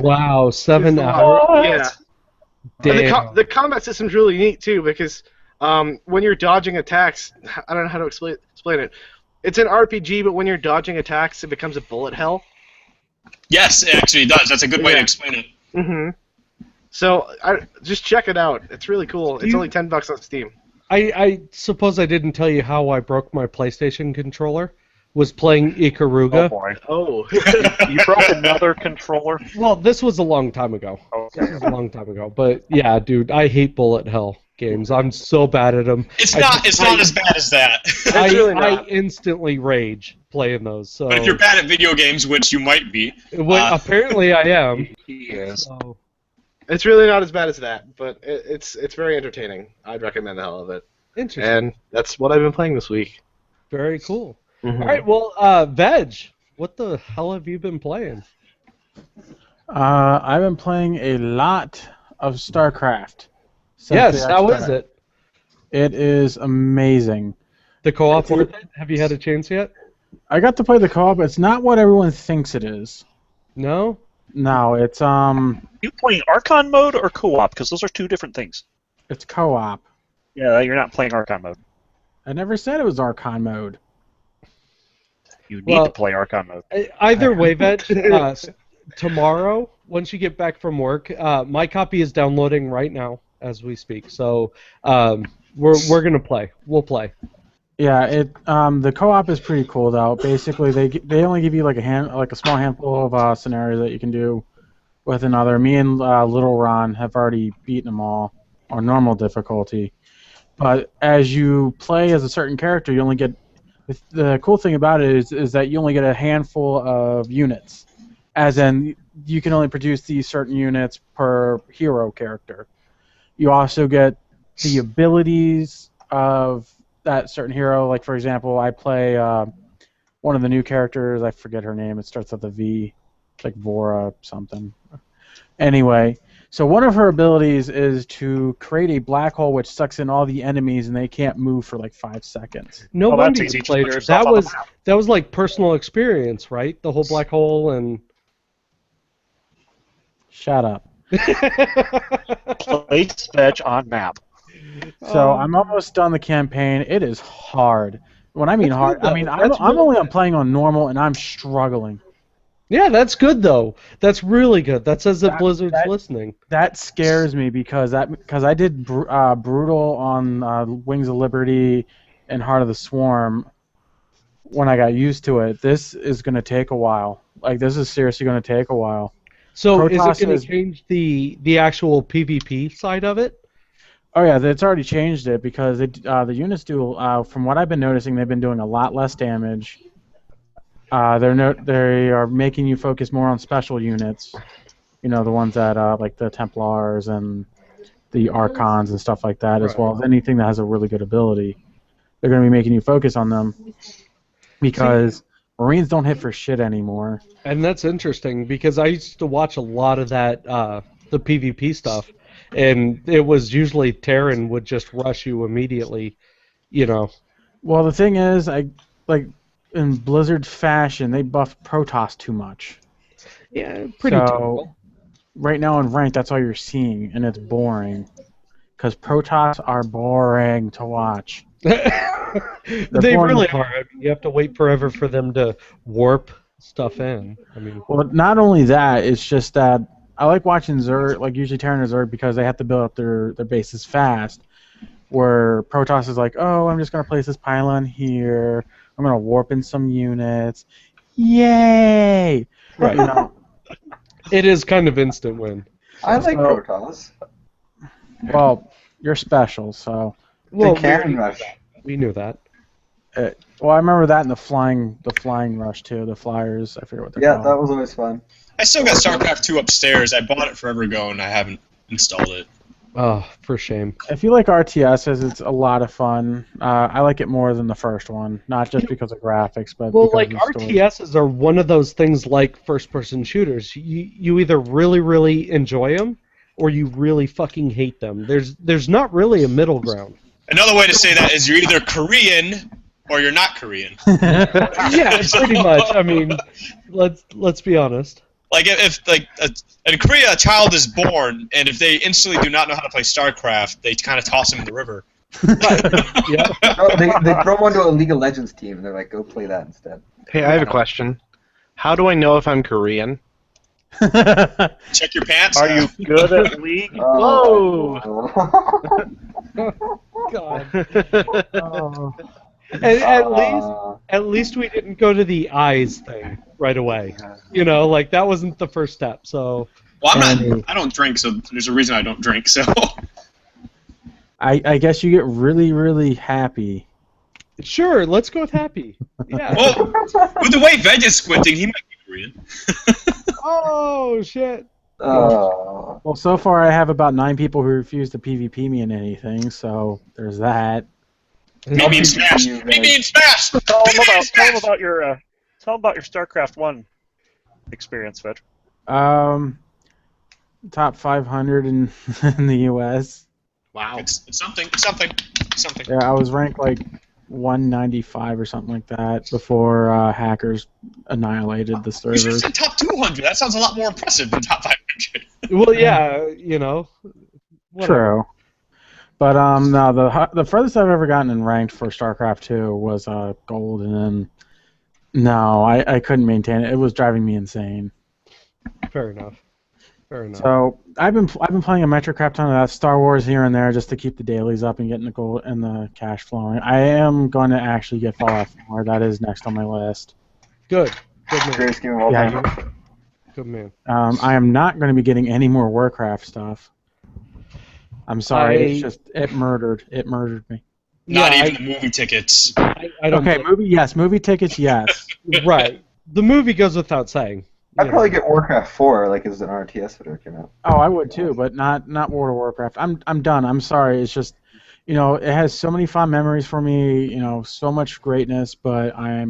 Wow, 7 It's a lot. hours. Yeah. Damn. And the combat system's really neat too, because when you're dodging attacks, I don't know how to explain it. It's an RPG, but when you're dodging attacks, it becomes a bullet hell. Yes, it actually does. That's a good way to Yeah. explain it. Mm-hmm. So just check it out. It's really cool. It's you- only $10 on Steam. I suppose I didn't tell you how I broke my PlayStation controller. Was playing Oh Ikaruga. boy. Oh. You broke another controller? Well, this was a long time ago. Okay. This was a long time ago. But yeah, dude, I hate bullet hell games. I'm so bad at them. It's not as bad as that. really I not. instantly rage playing those. So But if you're bad at video games, which you might be, well, apparently I am. He is. So, It's really not as bad as that, but it's very entertaining. I'd recommend the hell of it. interesting. And that's what I've been playing this week. Very cool. Mhm. All right, well, Veg, what the hell have you been playing? I've been playing a lot of StarCraft. since Yes, the how Xbox. is it? It is amazing. The co-op worth it? Have you had a chance yet? I got to play the co-op. It's not what everyone thinks it is. No? No, it's You playing Archon mode or co-op? Because those are two different things. it's co-op. Yeah, you're not playing Archon mode. I never said it was Archon mode. You need Well- to play Archon mode. Either way, Veg, tomorrow, once you get back from work, my copy is downloading right now as we speak. So we're gonna play. We'll play. Yeah, the co-op is pretty cool though. Basically, they only give you like a small handful of scenarios that you can do with another. Me and Little Ron have already beaten them all on normal difficulty. But as you play as a certain character, you only get the cool thing about it is that you only get a handful of units. As in, you can only produce these certain units per hero character. You also get the abilities of that certain hero. Like, for example, I play one of the new characters. I forget her name. It starts with a V. It's like Vora something. Anyway, So one of her abilities is to create a black hole which sucks in all the enemies and they can't move for like 5 seconds. No Well, that's wonder you easy. Just played put her. yourself on the map. That was like personal experience, right? The whole black hole and. Shut up. Place Veg on map. So I'm almost done the campaign. It is hard. When I mean That's hard, good, I mean though. I'm That's really only good. playing on normal and I'm struggling. Yeah, that's good though. That's really good. That says that That- Blizzard's that- listening. That scares me because I did brutal on Wings of Liberty and Heart of the Swarm. When I got used to it, this is going to take a while. Like this is seriously going to take a while. So is it Protoss going is- to change the actual PvP side of it? Oh yeah, it's already changed it because the units do. From what I've been noticing, they've been doing a lot less damage. They are making you focus more on special units. You know, the ones that like the Templars and the Archons and stuff like that, as Right. well as anything that has a really good ability. They're going to be making you focus on them because Marines don't hit for shit anymore. And that's interesting because I used to watch a lot of that the PvP stuff, and it was usually Terran would just rush you immediately, you know. Well, the thing is, in Blizzard fashion, they buffed Protoss too much. Yeah, pretty So- typical. Right now in ranked, that's all you're seeing, and it's boring. Because Protoss are boring to watch. They boring really to are. I mean, you have to wait forever for them to warp stuff in. I mean, Well, not only that, it's just that I like watching Zerg, like usually Terran or Zerg, because they have to build up their bases fast. Where Protoss is like, oh, I'm just going to place this pylon here. I'm going to warp in some units. Yay! Right. You know, it is kind of instant win. I like So- Protoss. well, you're special, so. Well, The cannon rush. we knew that. Well, I remember that in the flying rush too. The flyers, I forget what they're Yeah, called. that was always fun. I still got StarCraft 2 upstairs. I bought it forever ago and I haven't installed it. Oh, for shame. If you like RTSs, it's a lot of fun. I like it more than the first one, not just because of graphics, but Well, because like of the story. RTSs are one of those things like first-person shooters. You either really, really enjoy them, or you really fucking hate them. There's not really a middle ground. Another way to say that is you're either Korean or you're not Korean. Yeah, pretty much. I mean, let's be honest. Like if in Korea a child is born and if they instantly do not know how to play StarCraft, they kind of toss them in the river. Yeah. No, they throw them onto a League of Legends team and they're like, go play that instead. Hey, I have a question. How do I know if I'm Korean? Check your pants. Are you good at League? Whoa! God. Oh. At least we didn't go to the eyes thing right away. You know, like that wasn't the first step. So Well, And- I don't drink, so there's a reason I don't drink. So I guess you get really, really happy. sure, let's go with happy. Yeah. well, with the way Veg is squinting, he might be Korean. Oh shit. Oh. Well, so far I have about 9 people who refuse to PvP me in anything, so there's that. Meet me in Smash. you, Meet me in Smash. Tell Meet them me in Smash. about your StarCraft 1 experience, Veg. Top 500 in in the U.S. Wow. It's something. Yeah, I was ranked like 195 or something like that before hackers annihilated the You should have servers. said top 200. That sounds a lot more impressive than top 500. Well, yeah, you know. Whatever. True. But no, the furthest I've ever gotten in ranked for StarCraft 2 was gold, and then no, I couldn't maintain it. It was driving me insane. Fair enough. Fair enough. So I've been playing a metric crap ton of that Star Wars here and there just to keep the dailies up and getting the gold and the cash flowing. I am going to actually get Fallout 4. That is next on my list. Good. Good man. Greatest game of all Yeah, time. Good man. I am not going to be getting any more Warcraft stuff. I'm sorry, it's just it murdered me. Not Yeah, even the movie tickets. I don't Okay, movie tickets, yes. right. The movie goes without saying. I'd you probably know. get Warcraft 4, like as an RTS video came out. Oh, I would too, but not World of Warcraft. I'm done. I'm sorry. It's just, it has so many fond memories for me. So much greatness, but I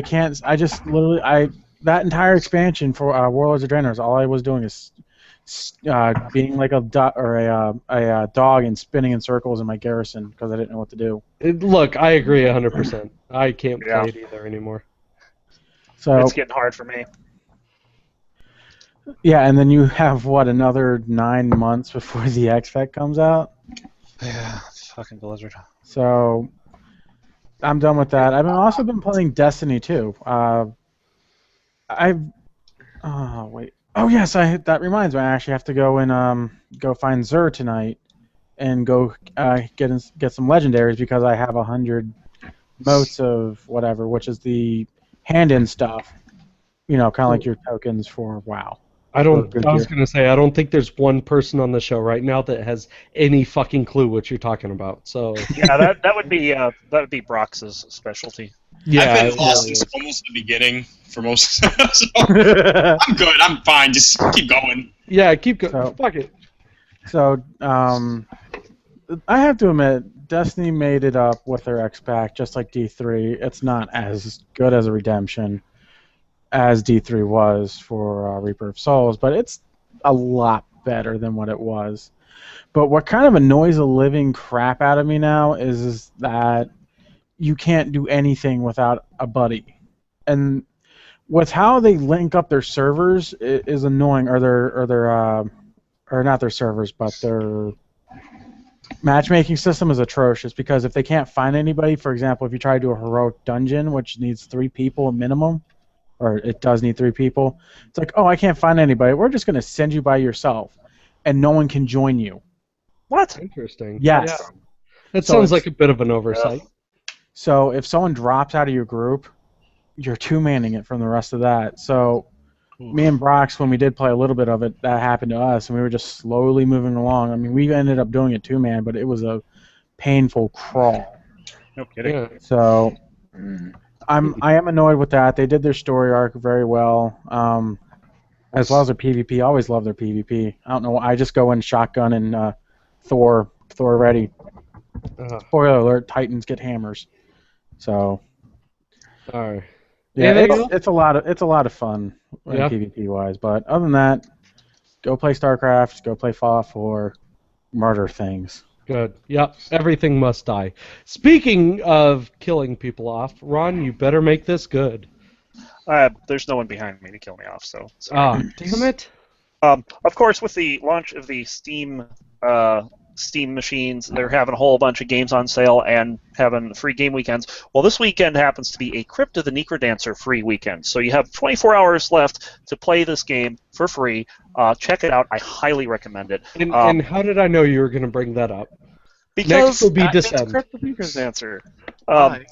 can't. I just literally that entire expansion for Warlords of Draenor, all I was doing is being like a dog and spinning in circles in my garrison because I didn't know what to do. Look, I agree 100%. I can't Yeah. play it either anymore. So It's getting hard for me. yeah, and then you have another 9 months before the XFAC comes out. Yeah, fucking Blizzard. So I'm done with that. I've also been playing Destiny too. I've wait. Oh yes, that reminds me. I actually have to go and go find Zur tonight and go get some legendaries because I have 100 motes of whatever, which is the hand-in stuff. You know, kind of like your tokens for WoW. I was Good going gear. to say, I don't think there's one person on the show right now that has any fucking clue what you're talking about. So Yeah, that would be Brox's specialty. yeah, I've it been lost really since is. almost the beginning for most. So I'm good. I'm fine. Just keep going. Yeah, keep going. So- Fuck it. So I have to admit, Destiny made it up with their X-Pack, just like D3. It's not as good as a redemption as D3 was for Reaper of Souls, but it's a lot better than what it was. But what kind of annoys the living crap out of me now is that you can't do anything without a buddy. And with how they link up their servers is annoying, or not their servers, but their matchmaking system is atrocious because if they can't find anybody, for example, if you try to do a heroic dungeon, which needs 3 people minimum, or it does need 3 people, it's like, oh, I can't find anybody. We're just going to send you by yourself, and no one can join you. What? Interesting. Yes. Yeah. That So sounds it's- like a bit of an oversight. So if someone drops out of your group, you're two-manning it from the rest of that. So me and Brox, when we did play a little bit of it, that happened to us, and we were just slowly moving along. I mean, we ended up doing it two-man, but it was a painful crawl. No kidding. Yeah. So I am annoyed with that. They did their story arc very well, as well as their PvP. I always love their PvP. I don't know. I just go in shotgun and Thor ready. Spoiler alert: Titans get hammers. So All right. yeah, Anything else? it's a lot of fun Yeah. PvP wise. But other than that, go play StarCraft, go play Fallout 4, murder things. Good. Yep. Everything must die. Speaking of killing people off, Ron, you better make this good. There's no one behind me to kill me off, so sorry. Damn it. Of course, with the launch of the Steam machines, they're having a whole bunch of games on sale and having free game weekends. Well, this weekend happens to be a Crypt of the Necrodancer free weekend, so you have 24 hours left to play this game for free. Check it out. I highly recommend it. And how did I know you were going to bring that up? Because Next will be it's Descend. Crypt of the Necrodancer. Hi.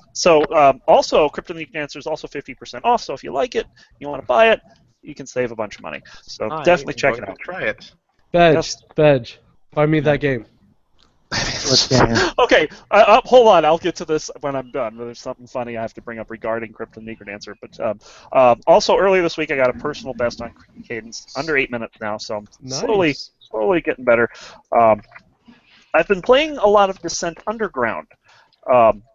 Also, Crypt of the Necrodancer is also 50% off, so if you like it, you want to buy it, you can save a bunch of money. So I definitely am check going it to out. Try it. Veg. Find me that game. What game? Okay, hold on. I'll get to this when I'm done. There's something funny I have to bring up regarding Crypt of the Necrodancer. But also earlier this week, I got a personal best on Cadence, under 8 minutes now, so I'm Nice. slowly getting better. I've been playing a lot of Descent Underground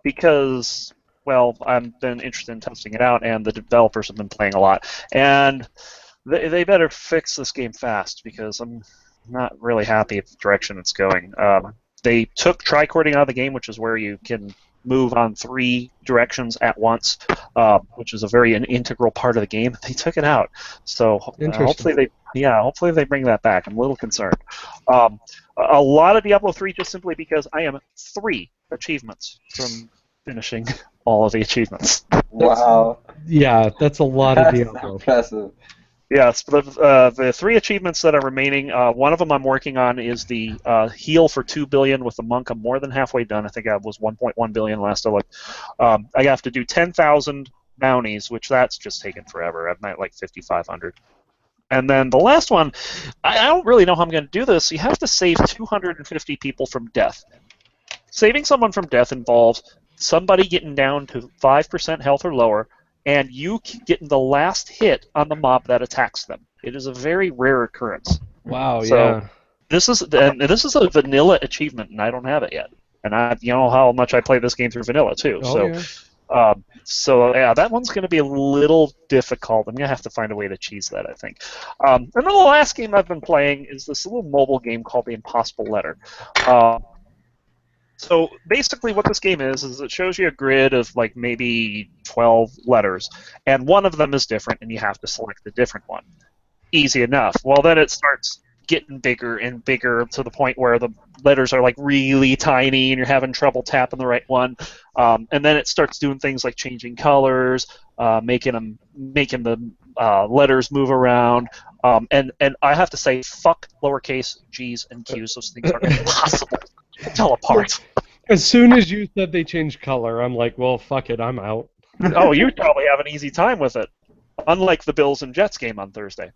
because, well, I've been interested in testing it out, and the developers have been playing a lot. And they better fix this game fast because I'm not really happy with the direction it's going. They took tricording out of the game, which is where you can move on 3 directions at once, which is a very integral part of the game. They took it out, so hopefully they bring that back. I'm a little concerned. A lot of Diablo 3 just simply because I am 3 achievements from finishing all of the achievements. Wow. Yeah, that's a lot of That's Diablo. impressive. Yes, the 3 achievements that are remaining, one of them I'm working on is the heal for 2 billion with the monk. I'm more than halfway done. I think I was 1.1 billion last I looked. I have to do 10,000 bounties, which that's just taken forever. I'm at like 5,500. And then the last one, I don't really know how I'm going to do this. You have to save 250 people from death. Saving someone from death involves somebody getting down to 5% health or lower, and you getting the last hit on the mob that attacks them. It is a very rare occurrence. Wow, So, yeah. This is a vanilla achievement, and I don't have it yet. And you know how much I play this game through vanilla too. Oh, So yeah. So yeah, that one's going to be a little difficult. I'm going to have to find a way to cheese that, I think. And then the last game I've been playing is this little mobile game called The Impossible Letter. So basically what this game is it shows you a grid of like maybe 12 letters, and one of them is different, and you have to select a different one. Easy enough. Well, then it starts getting bigger and bigger to the point where the letters are like really tiny and you're having trouble tapping the right one. And then it starts doing things like changing colors, making the letters move around. And I have to say, fuck lowercase g's and q's. Those things are impossible to tell apart. As soon as you said they changed color, I'm like, well, fuck it, I'm out. Oh, you probably have an easy time with it. Unlike the Bills and Jets game on Thursday.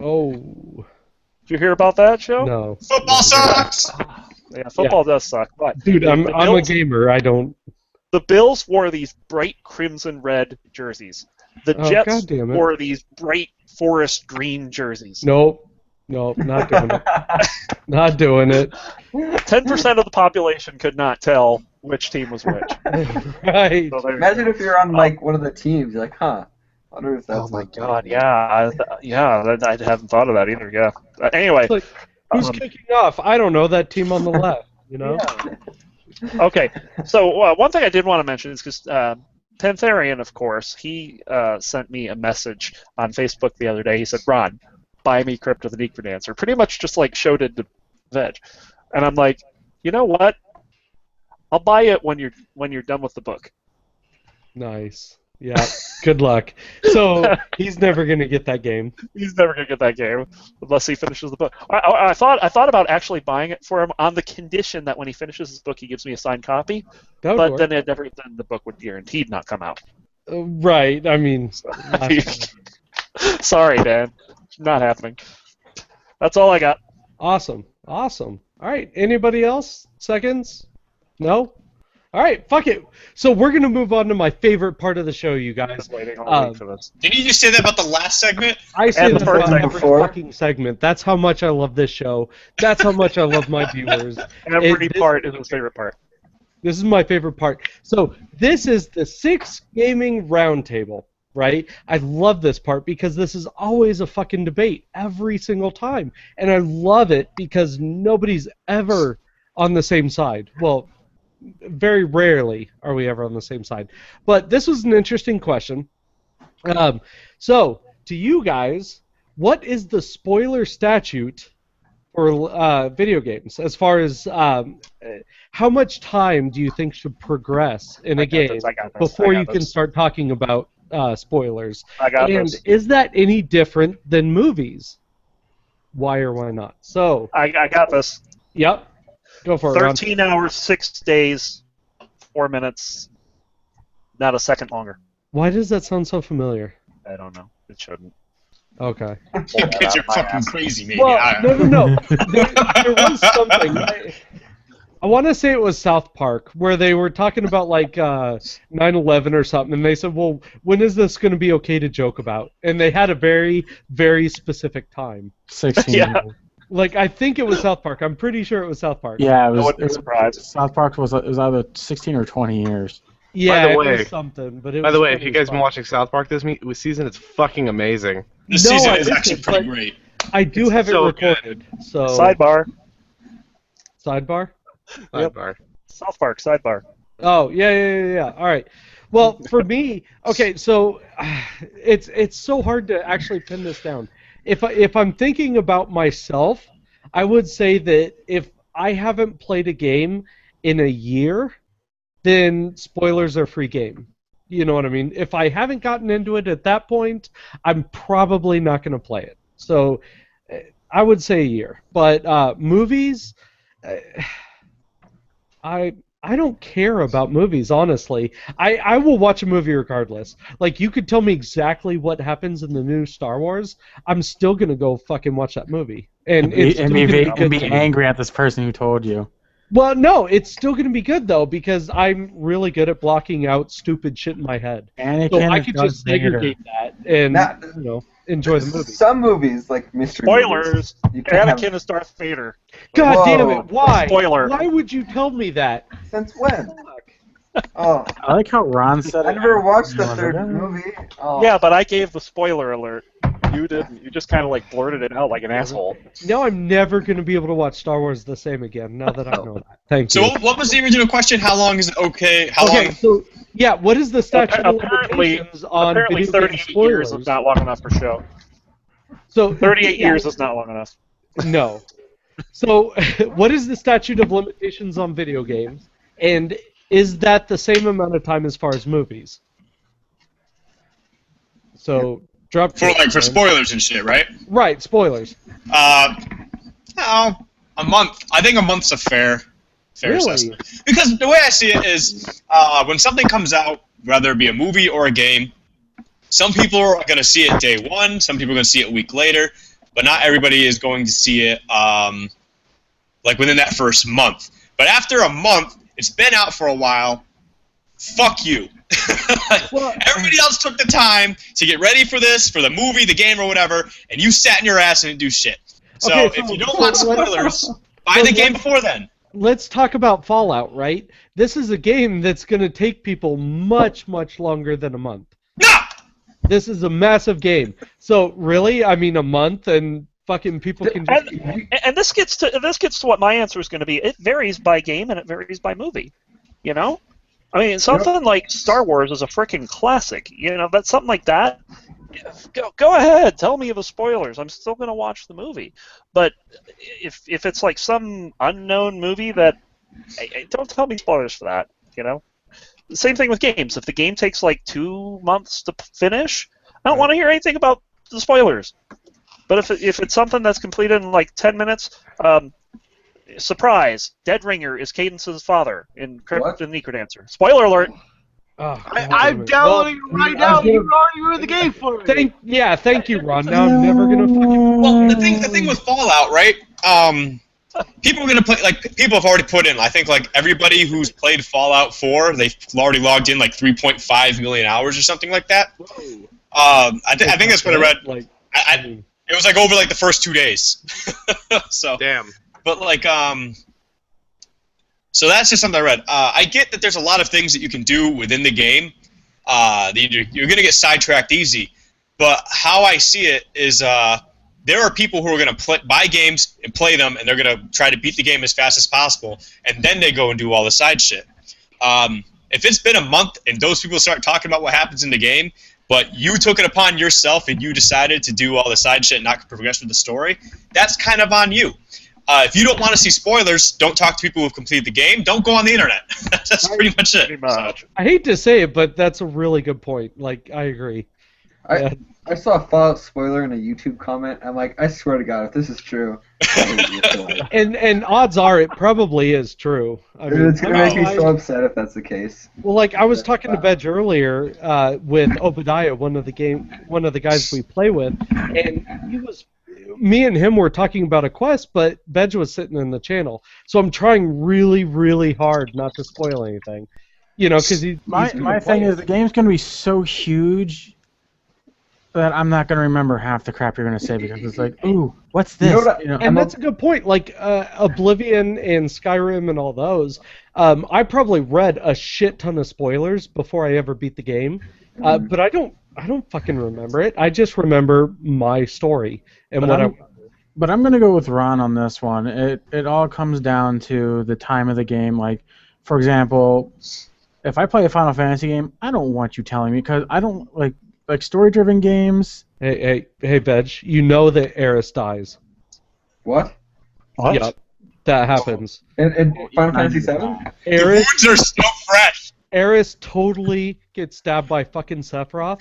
Oh. Did you hear about that show? No. Football sucks! Yeah, football does suck. But Dude, I'm a Bills, gamer. I don't. The Bills wore these bright crimson red jerseys. The Jets God damn it. wore these bright forest green jerseys. Nope, not doing it. Not doing it. 10% of the population could not tell which team was which. Right. So Imagine if you're on like one of the teams, you're like, huh? I wonder if that's. Oh my God! Yeah, I haven't thought of that either. Yeah. Anyway, It's like, who's kicking off? I don't know. That team on the left. You know. Yeah. Okay, so one thing I did want to mention is because Pantherian, of course, he sent me a message on Facebook the other day. He said, "Ron, buy me Crypt of the Necrodancer." Pretty much just like showed it to veg, and I'm like, you know what? I'll buy it when you're done with the book. Nice. Yeah. Good luck. So he's never gonna get that game. He's never gonna get that game unless he finishes the book. I thought about actually buying it for him on the condition that when he finishes his book, he gives me a signed copy. That would But work. then the book would guaranteed not come out. Right. I mean. Sorry, Dan, not happening. That's all I got. Awesome. All right. Anybody else? Seconds? No? All right. Fuck it. So we're going to move on to my favorite part of the show, you I guys. was waiting all week for this. Didn't you just say that about the last segment? I say And the this first about segment every before. fucking segment. That's how much I love this show. That's how much I love my viewers. Every part is his favorite part. This is my favorite part. So this is the 6 Gaming Roundtable, right? I love this part because this is always a fucking debate every single time. And I love it because nobody's ever on the same side. Well, very rarely are we ever on the same side. But this was an interesting question. So, to you guys, what is the spoiler statute for video games? As far as how much time do you think should progress in a game before you can start talking about spoilers? I got And this. is that any different than movies? Why or why not? So, I got this. yep. Go for it, Ron. 13 hours, 6 days, 4 minutes, not a second longer. Why does that sound so familiar? I don't know. It shouldn't. Okay. Because you're fucking crazy, maybe. Well, I don't no. know. There was something. I want to say it was South Park, where they were talking about like 9/11 or something, and they said, well, when is this going to be okay to joke about? And they had a very, very specific time. 16. Yeah. Like, I think it was South Park. I'm pretty sure it was South Park. Yeah, it I was. wouldn't be surprised. South Park was either 16 or 20 years. Yeah, By the it way- was something. But it By was the way, if funny you as guys been fuck. watching South Park this season, it's fucking amazing. This No, season I is didn't, actually pretty but- great. I do have it so good. recorded. So Sidebar. sidebar. Yep. Sidebar. South Park, sidebar. Oh, yeah. All right. Well, for me, okay, so it's so hard to actually pin this down. If I'm thinking about myself, I would say that if I haven't played a game in a year, then spoilers are free game. You know what I mean? If I haven't gotten into it at that point, I'm probably not going to play it. So I would say a year. But movies, I don't care about movies, honestly. I will watch a movie regardless. Like, you could tell me exactly what happens in the new Star Wars, I'm still going to go fucking watch that movie. And it's still gonna be good be to me. angry at this person who told you. Well, no, it's still going to be good, though, because I'm really good at blocking out stupid shit in my head. Anakin So I is could Darth just Vader. segregate that and, Now- enjoy the movie. Some movies, like mystery Spoilers. movies, you can't have- Anakin is Darth Vader. God Whoa. damn it, why? Spoiler. Why would you tell me that? Since when? Oh, I like how Ron said I it. never watched the Yeah, third yeah. movie. Oh. Yeah, but I gave the spoiler alert. You didn't. You just kind of like blurted it out like an asshole. Now I'm never going to be able to watch Star Wars the same again, now that I know that. Thank So you. what was the original question? How long is it okay? How Okay, long? so, yeah, what is the statute of Apparently, limitations on apparently video game 38 years spoilers? is not long enough for show. So 38 yeah, years is not long enough. No. So, what is the statute of limitations on video games? And is that the same amount of time as far as movies? So, drop For like for spoilers and shit, right? Right, spoilers. Oh, a month. I think a month's a fair Really? assessment. Because the way I see it is, when something comes out, whether it be a movie or a game, some people are going to see it day one. Some people are going to see it a week later, but not everybody is going to see it like within that first month. But after a month, it's been out for a while. Fuck you. Everybody else took the time to get ready for this, for the movie, the game, or whatever, and you sat in your ass and didn't do shit. So, Okay, if you don't want spoilers, buy the game before then. Let's talk about Fallout, right? This is a game that's going to take people much, much longer than a month. No! This is a massive game. So, really? I mean, a month and fucking people can just... And this gets to what my answer is going to be. It varies by game and it varies by movie. You know? I mean, something like Star Wars is a freaking classic. You know, that's something like that. Go ahead, tell me the spoilers. I'm still going to watch the movie. But if it's like some unknown movie that, don't tell me spoilers for that. You know, the same thing with games. If the game takes like 2 months to finish, I don't want to hear anything about the spoilers. But if it's something that's completed in like 10 minutes, surprise, Dead Ringer is Cadence's father in Crypt and Necrodancer. Spoiler alert. Oh, I'm downloading it right now. You already ruined the game for me. Thank you, Ron. Now I'm never gonna fucking. Well, the thing with Fallout, right? People are gonna play. Like, people have already put in. I think like everybody who's played Fallout 4, they've already logged in like 3.5 million hours or something like that. I think that's what I read. Like, it was like over like the first 2 days. So Damn. But like so that's just something I read. I get that there's a lot of things that you can do within the game. You're gonna get sidetracked easy, but how I see it is there are people who are gonna buy games and play them, and they're gonna try to beat the game as fast as possible, and then they go and do all the side shit. If it's been a month and those people start talking about what happens in the game, but you took it upon yourself and you decided to do all the side shit and not progress with the story, that's kind of on you. If you don't want to see spoilers, don't talk to people who've completed the game. Don't go on the internet. That's pretty much it. Pretty much. I hate to say it, but that's a really good point. Like, I agree. I saw a Fallout spoiler in a YouTube comment. I'm like, I swear to God, if this is true, And odds are it probably is true. I mean, it's gonna make me so upset if that's the case. Well, like I was talking to Bedge earlier with Obadiah, one of the guys we play with, and me and him were talking about a quest, but Bedge was sitting in the channel, so I'm trying really, really hard not to spoil anything, you know, because my thing is the game's gonna be so huge that I'm not gonna remember half the crap you're gonna say because it's like, ooh, what's this? And that's a good point. Like Oblivion and Skyrim and all those, I probably read a shit ton of spoilers before I ever beat the game, but I don't fucking remember it. I just remember my story and But I'm gonna go with Ron on this one. It all comes down to the time of the game. Like, for example, if I play a Final Fantasy game, I don't want you telling me because I don't like story-driven games. Hey, Bedge, you know that Eris dies. What? Yep, that happens. In Final Fantasy VII? The wounds are so fresh. Eris totally gets stabbed by fucking Sephiroth.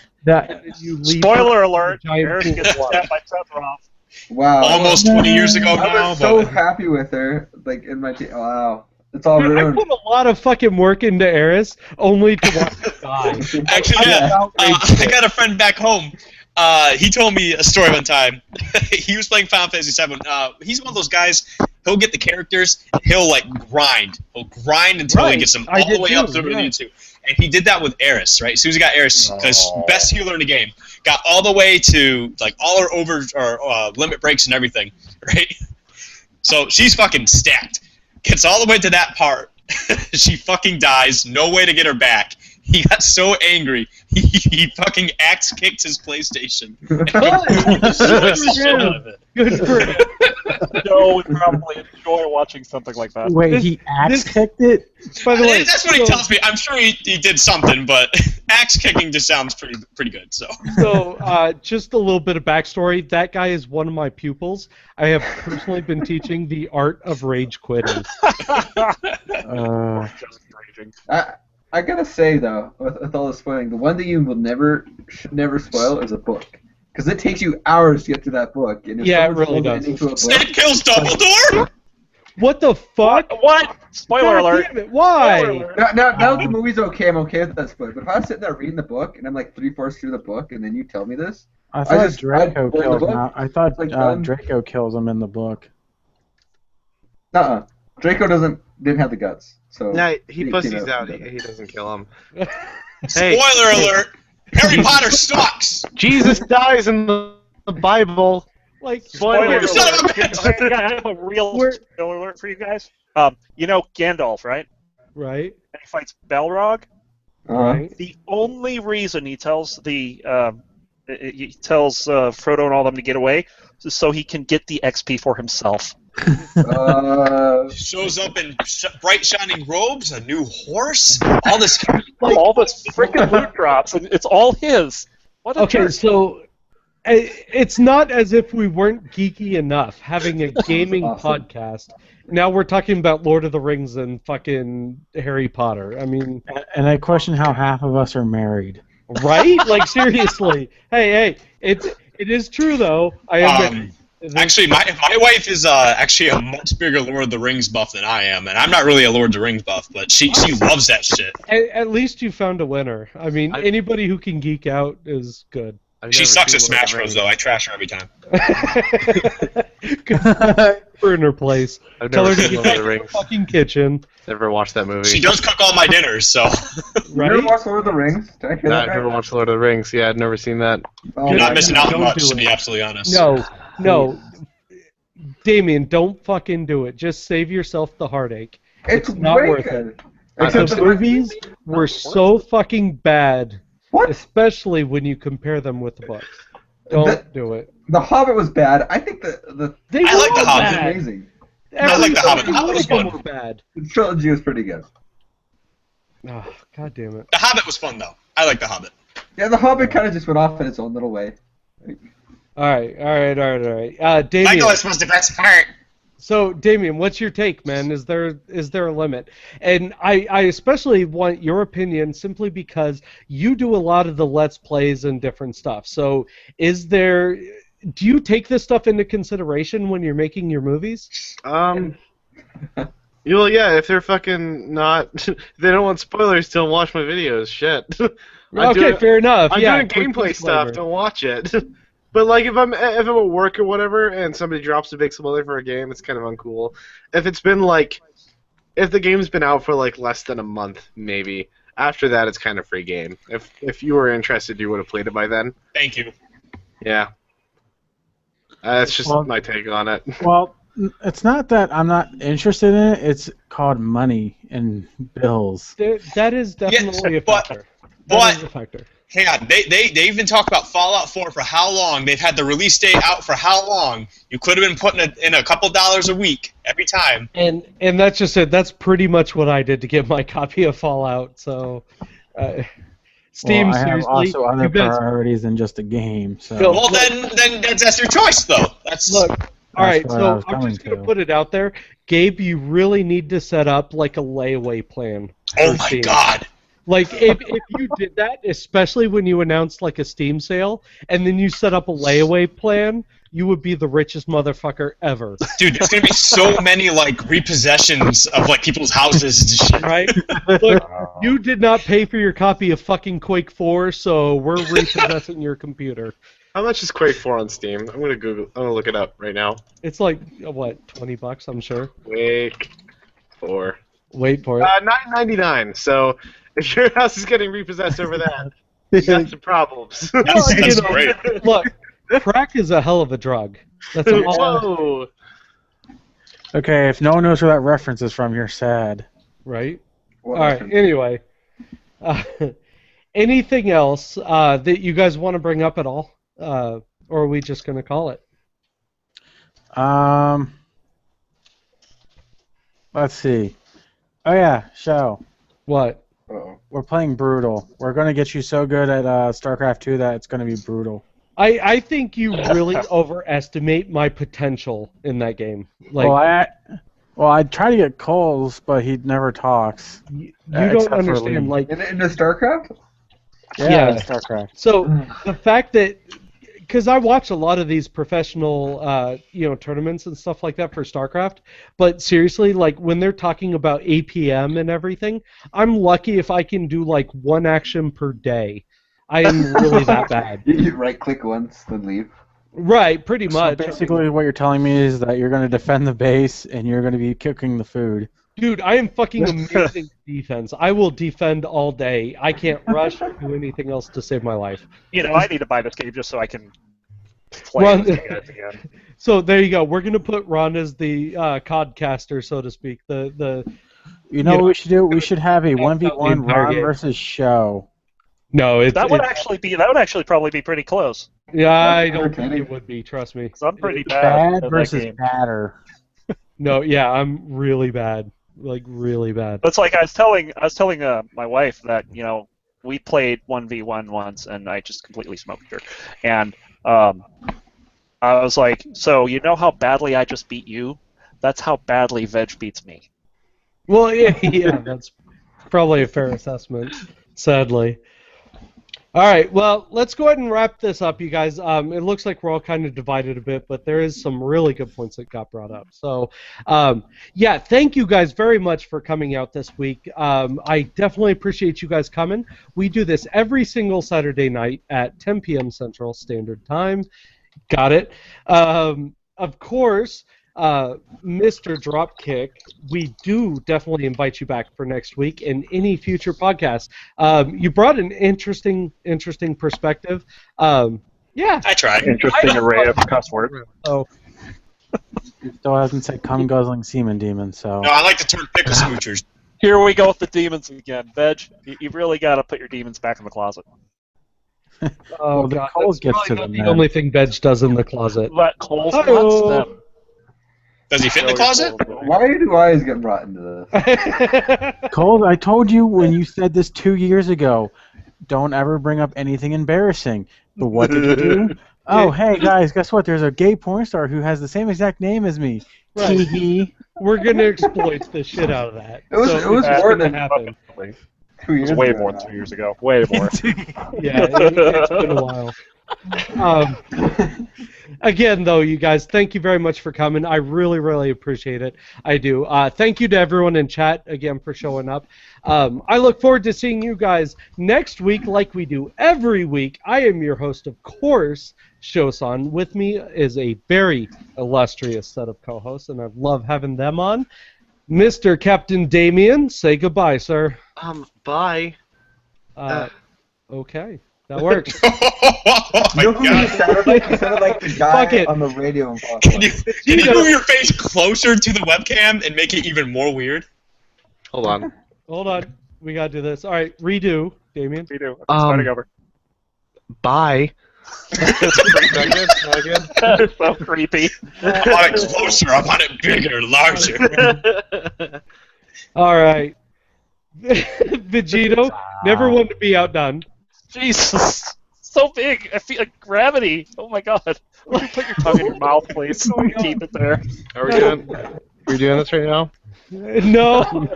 Spoiler alert, Eris Eris gets stabbed by Sephiroth. Wow. Almost 20 years ago I now. was so happy with her, like in my team. Wow. It's all Dude, I ruined. put a lot of fucking work into Eris only to watch her die. Actually, yeah. I got a friend back home. He told me a story one time. He was playing Final Fantasy VII. He's one of those guys. He'll get the characters. He'll like grind. He'll grind until he gets them all the way up to where they need to. And he did that with Eris, right? As soon as he got Eris, because best healer in the game, got all the way to like all her limit breaks and everything, right? So she's fucking stacked. Gets all the way to that part, She fucking dies. No way to get her back. He got so angry. He fucking axe kicked his PlayStation. And destroys the shit out of it. Good for him. Joe would probably enjoy watching something like that. Wait, he axe kicked it? By the way, That's what he tells me. I'm sure he did something, but axe kicking just sounds pretty good. So just a little bit of backstory. That guy is one of my pupils. I have personally been teaching the art of rage quitting. Just raging. I gotta say though, with all the spoiling, the one that you will should never spoil is a book, because it takes you hours to get to that book. And if Yeah, it someone really spoils does. into a book- Snape kills Dumbledore. What the fuck? What? Spoiler God alert. damn it, why? Spoiler alert. Now the movie's okay. I'm okay with that spoiler. But if I was sitting there reading the book and I'm like 3/4 through the book, and then you tell me this, I thought I'd Draco burn the kills book. him. I thought It's like done. Draco kills him in the book. Draco didn't have the guts. So No, he you pussies know, out. whatever. He doesn't kill him. Spoiler alert. Harry Potter sucks. Jesus dies in the Bible. Like, Spoiler You son of a alert. bitch. I have a real We're- spoiler alert for you guys. You know Gandalf, right? right? And he fights Balrog. Right. The only reason he tells Frodo and all them to get away is so he can get the XP for himself. Shows up in bright shining robes, a new horse, all this. All this freaking loot drops, and it's all his. What a Okay, jerk. so it's not as if we weren't geeky enough having a gaming Awesome. podcast. Now we're talking about Lord of the Rings and fucking Harry Potter. I mean, And I question how half of us are married. right? Like, seriously. Hey, it is true though. I am. Actually, my wife is actually a much bigger Lord of the Rings buff than I am, and I'm not really a Lord of the Rings buff, but she loves that shit. At least you found a winner. I mean, anybody who can geek out is good. She sucks at Smash Bros. Though. I trash her every time. Put in her place. I've Tell never her to seen get Lord back of in the the Rings. fucking kitchen. Never watched that movie. She does cook all my dinners, so You Right? ever watched Lord of the Rings? Did I hear Nah, that I've right? never watched Lord of the Rings. Yeah, I've never seen that. Oh, you're Yeah, not missing out don't much, do to it. be absolutely honest. No. Damien, don't fucking do it. Just save yourself the heartache. It's not way worth good. The movies were so fucking bad, What? especially when you compare them with the books. Don't do it. The Hobbit was bad. I think the They I like were The Hobbit. was bad. amazing. I like The Hobbit. The Every Hobbit was one of them fun. were bad. The trilogy was pretty good. Oh, God damn it. The Hobbit was fun though. I like The Hobbit. Yeah, the Hobbit kind of just went off in its own little way. All right. Damien. Legolas was the best part. So, Damien, what's your take, man? Is there a limit? And I especially want your opinion simply because you do a lot of the Let's Plays and different stuff. So, do you take this stuff into consideration when you're making your movies? Well, yeah, if they're fucking not, if they don't want spoilers, don't watch my videos. Shit. Fair enough. I'm yeah, doing quick gameplay disclaimer. stuff. Don't watch it. But like, if I'm at work or whatever, and somebody drops a big spoiler for a game, it's kind of uncool. If it's been like, if the game's been out for like less than a month, maybe. After that, it's kind of free game. If you were interested, you would have played it by then. Thank you. Yeah. That's just my take on it. Well, it's not that I'm not interested in it. It's called money and bills. That is definitely a but- factor. but- That is a factor. Hang on, they even talk about Fallout 4 for how long? They've had the release date out for how long? You could have been putting it in a couple dollars a week every time. And that's just it. That's pretty much what I did to get my copy of Fallout. So, Steam, Well, I have seriously, also other you guys- priorities than just a game. So Phil, Well, then that's your choice, though. That's Look, all right, what I so was I'm just coming going to to. put it out there. Gabe, you really need to set up like a layaway plan. oh for my Steam. god. Like, if you did that, especially when you announced like a Steam sale, and then you set up a layaway plan, you would be the richest motherfucker ever. Dude, there's gonna be so many like repossessions of like people's houses and shit. Right? Look, you did not pay for your copy of fucking Quake 4, so we're repossessing your computer. How much is Quake 4 on Steam? I'm gonna look it up right now. It's like, what, $20, I'm sure? Quake 4. Wait for it. $9.99. So if your house is getting repossessed over that, you got some problems. That's great. Look, crack is a hell of a drug. That's all. Whoa! okay, if no one knows where that reference is from, you're sad. right? What All right. happened? Anyway, uh, anything else that you guys want to bring up at all, or are we just gonna call it? Let's see. Oh yeah, show. What? Uh-oh. We're playing brutal. We're gonna get you so good at StarCraft 2 that it's gonna be brutal. I think you really overestimate my potential in that game. Like, I try to get Coles, but he never talks. you except don't for understand. Lee. Like, In the StarCraft? Yeah. in StarCraft. so the fact that, because I watch a lot of these professional, tournaments and stuff like that for StarCraft, but seriously, like when they're talking about APM and everything, I'm lucky if I can do like one action per day. I am really that bad. You right-click once, then leave. Right, pretty So much. basically, what you're telling me is that you're gonna defend the base and you're gonna be cooking the food. Dude, I am fucking amazing at defense. I will defend all day. I can't rush or do anything else to save my life. I need to buy this game just so I can play Ron- with you guys again. So there you go. We're gonna put Ron as the codcaster, so to speak. You know what we should do? We should have a 1v1 entire Ron game. versus show. No, it's That would actually probably be pretty close. Yeah, I don't think entertaining. it would be. Trust me. 'Cause I'm pretty bad Bad at that versus game. badder. No, yeah, I'm really bad. Like really bad. But it's like I was telling my wife that we played 1v1 once and I just completely smoked her, and I was like, so you know how badly I just beat you? That's how badly Veg beats me. Well, yeah, that's probably a fair assessment. Sadly. All right, well, let's go ahead and wrap this up, you guys. It looks like we're all kind of divided a bit, but there is some really good points that got brought up. So, yeah, thank you guys very much for coming out this week. I definitely appreciate you guys coming. We do this every single Saturday night at 10 p.m. Central Standard Time. Got it. Of course, Mr. Dropkick, we do definitely invite you back for next week and any future podcasts. You brought an interesting perspective. Yeah. I tried. Interesting array of cuss words. So, He still hasn't said cum guzzling semen demon, so. No, I like to turn pickle smoochers. Here we go with the demons again. Veg, you really got to put your demons back in the closet. oh Well, the God, Coles that's gets to probably not them the then. only thing Veg does in the closet. Let Coles Hello. nuts them. Does he fit in the closet? Why do I always get brought into this? Coles, I told you when you said this 2 years ago, don't ever bring up anything embarrassing. But what did you do? Oh, hey guys, guess what? There's a gay porn star who has the same exact name as me. Right. Hee hee. We're gonna exploit the shit out of that. It was it's more gonna than happen. 2 years It's way ago more now. than 2 years ago. Way more. Yeah, it's been a while. Again, though, you guys, thank you very much for coming. I really, really appreciate it. I do. Thank you to everyone in chat, again, for showing up. I look forward to seeing you guys next week like we do every week. I am your host, of course, Shosan. With me is a very illustrious set of co-hosts, and I love having them on. Mr. Captain Damien, say goodbye, sir. Bye. Okay, that works. Oh my You know who you God. sounded like? You sounded like the Fuck guy it. on the radio in Can you move your face closer to the webcam and make it even more weird? Hold on. Hold on. We gotta do this. All right, redo, Damien. We do. I'm starting over. Bye. It's so creepy. I want it closer. I want it bigger, larger. All right. Vegito, never one to be outdone. Jesus. So big. I feel like gravity. Oh my god. Would you put your tongue in your mouth, please? Keep it there. Are we doing this right now? No. No,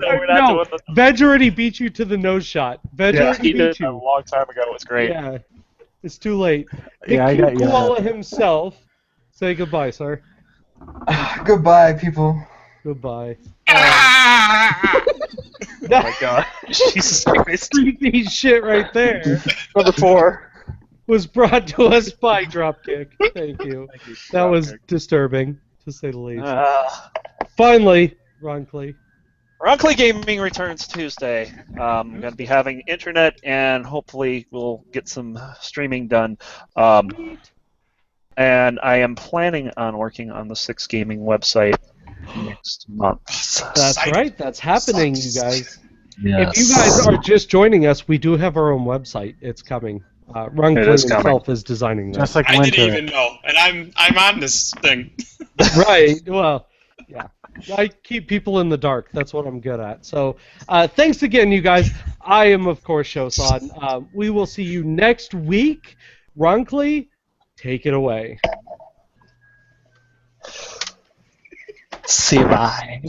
we're not doing this. Veg already beat you to the nose shot. Veg Yeah, already he did beat a you. long time ago. It was great. Yeah. It's too late. The Yeah, I got you. koala himself. Say goodbye, sir. Goodbye, people. Goodbye. Oh my god. Jesus Christ. Creepy shit right there Number 4. was brought to us by Dropkick. Thank you. That was disturbing, to say the least. Finally, Ron Clee. Ronckley Gaming returns Tuesday. I'm going to be having internet, and hopefully we'll get some streaming done. And I am planning on working on the 6 Gaming website Next month. That's Excited. right. That's happening, Sucks. you guys. Yes. If you guys are just joining us, we do have our own website. It's coming. Ron It Clay is coming. himself is designing that. Just like I Winter. didn't even know, and I'm on this thing. Right. Well, yeah. I keep people in the dark. That's what I'm good at. So, thanks again, you guys. I am, of course, Shosan. We will see you next week. Ron Clay, take it away. See you, bye.